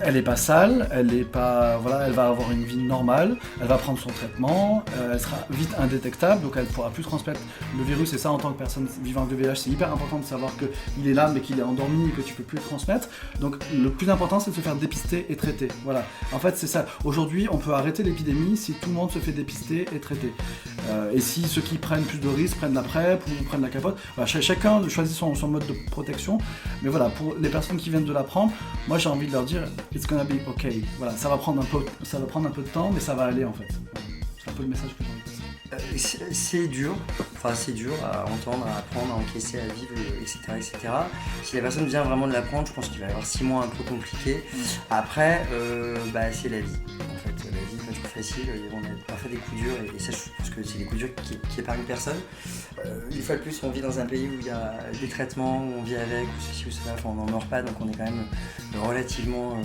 elle est pas sale, elle va avoir une vie normale, elle va prendre son traitement, elle sera vite indétectable, donc elle pourra plus transmettre le virus, et ça en tant que personne vivant avec le VIH, c'est hyper important de savoir qu'il est là mais qu'il est endormi et que tu peux plus le transmettre. Donc le plus important c'est de se faire dépister et traiter. Voilà. En fait c'est ça. Aujourd'hui on peut arrêter l'épidémie si tout le monde se fait dépister et traiter. Et si ceux qui prennent plus de risques prennent la PrEP ou prennent la capote, voilà, chacun choisit son mode de protection. Mais voilà, pour les personnes qui viennent de la prendre, moi j'ai envie de leur dire it's gonna be okay. Voilà, ça va prendre un peu de temps, mais ça va aller en fait. C'est un peu le message que j'ai envie de passer. C'est dur à entendre, à apprendre, à encaisser, à vivre, etc. Si la personne vient vraiment de l'apprendre, je pense qu'il va y avoir 6 mois un peu compliqués. Après, c'est la vie. En fait, la vie, quand tu fais facile, on a parfois des coups durs, et ça je pense que c'est des coups durs qui épargnent personne. Une fois de plus, on vit dans un pays où il y a des traitements, où on vit avec, ou ceci ou cela, enfin on n'en meurt pas, donc on est quand même relativement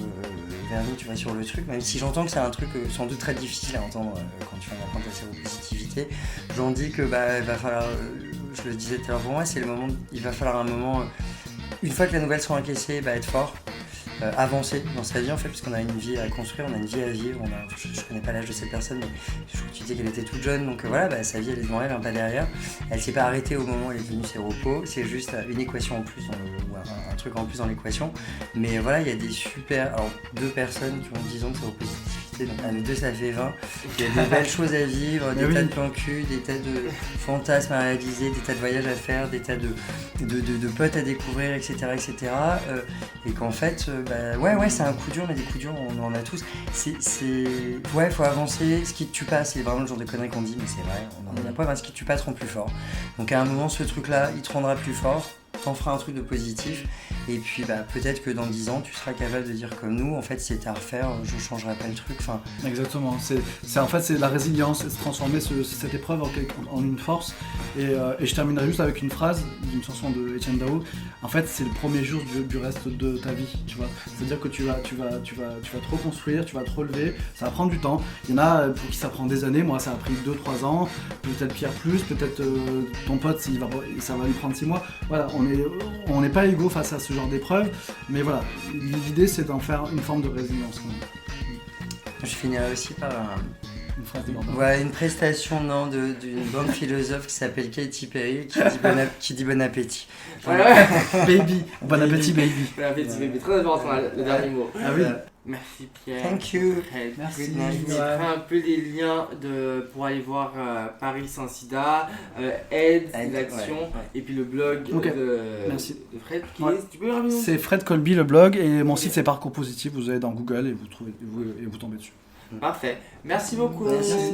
vernis, tu vois, sur le truc, même si j'entends que c'est un truc sans doute très difficile à entendre quand tu vas apprendre la séropositivité. J'en dis que il va falloir, je le disais tout à l'heure pour moi, c'est le moment, il va falloir un moment, une fois que la nouvelle sera encaissée, être fort. Avancer dans sa vie en fait, parce qu'on a une vie à construire, on a une vie à vivre, je connais pas l'âge de cette personne, mais je crois que tu disais qu'elle était toute jeune, donc voilà, sa vie elle est devant elle, un pas derrière. Elle s'est pas arrêtée au moment où elle est devenue séropo, c'est juste une équation en plus, ou un truc en plus dans l'équation, mais voilà, il y a des super, alors 2 personnes qui ont 10 ans de séropositivité, donc à nous 2 ça fait 20, il y a des belles choses à vivre, des tas de plans cul, des tas de fantasmes à réaliser, des tas de voyages à faire, des tas de potes à découvrir, etc. Et qu'en fait, ouais, c'est un coup dur, mais des coups durs, on en a tous. Ouais, faut avancer. Ce qui te tue pas, c'est vraiment le genre de conneries qu'on dit, mais c'est vrai, on en a pas. Ce qui te tue pas te rend plus fort. Donc à un moment, ce truc-là, il te rendra plus fort. T'en feras un truc de positif. Et puis peut-être que dans 10 ans, tu seras capable de dire comme nous, en fait, si c'était à refaire, je changerais pas le truc. Enfin... Exactement. C'est la résilience, c'est de transformer cette épreuve en une force. Et je terminerai juste avec une phrase d'une chanson de Etienne Dao. En fait, c'est le premier jour du reste de ta vie, tu vois. C'est-à-dire que tu vas te reconstruire, tu vas te relever. Ça va prendre du temps. Il y en a pour qui ça prend des années. Moi, ça a pris 2-3 ans. Peut-être Pierre plus. Peut-être ton pote, ça va lui prendre 6 mois. Voilà, on n'est pas égaux face à ce genre d'épreuve. Mais voilà, l'idée, c'est d'en faire une forme de résilience. Je finirai aussi par une phrase de ouais, une prestation d'une grande philosophe qui s'appelle Katy Perry qui dit bon appétit. Ouais. Baby, bon appétit baby. Bon appétit baby, très important le dernier mot. Ah oui. Merci Pierre. Thank you. Merci. Je mettrai un peu les liens pour aller voir Paris sans sida, aide, l'action, et puis le blog de Fred. Tu peux le C'est Fred Colby le blog, et mon site c'est Parcours Positif. Vous allez dans Google et vous tombez dessus. Parfait. Merci beaucoup. Merci.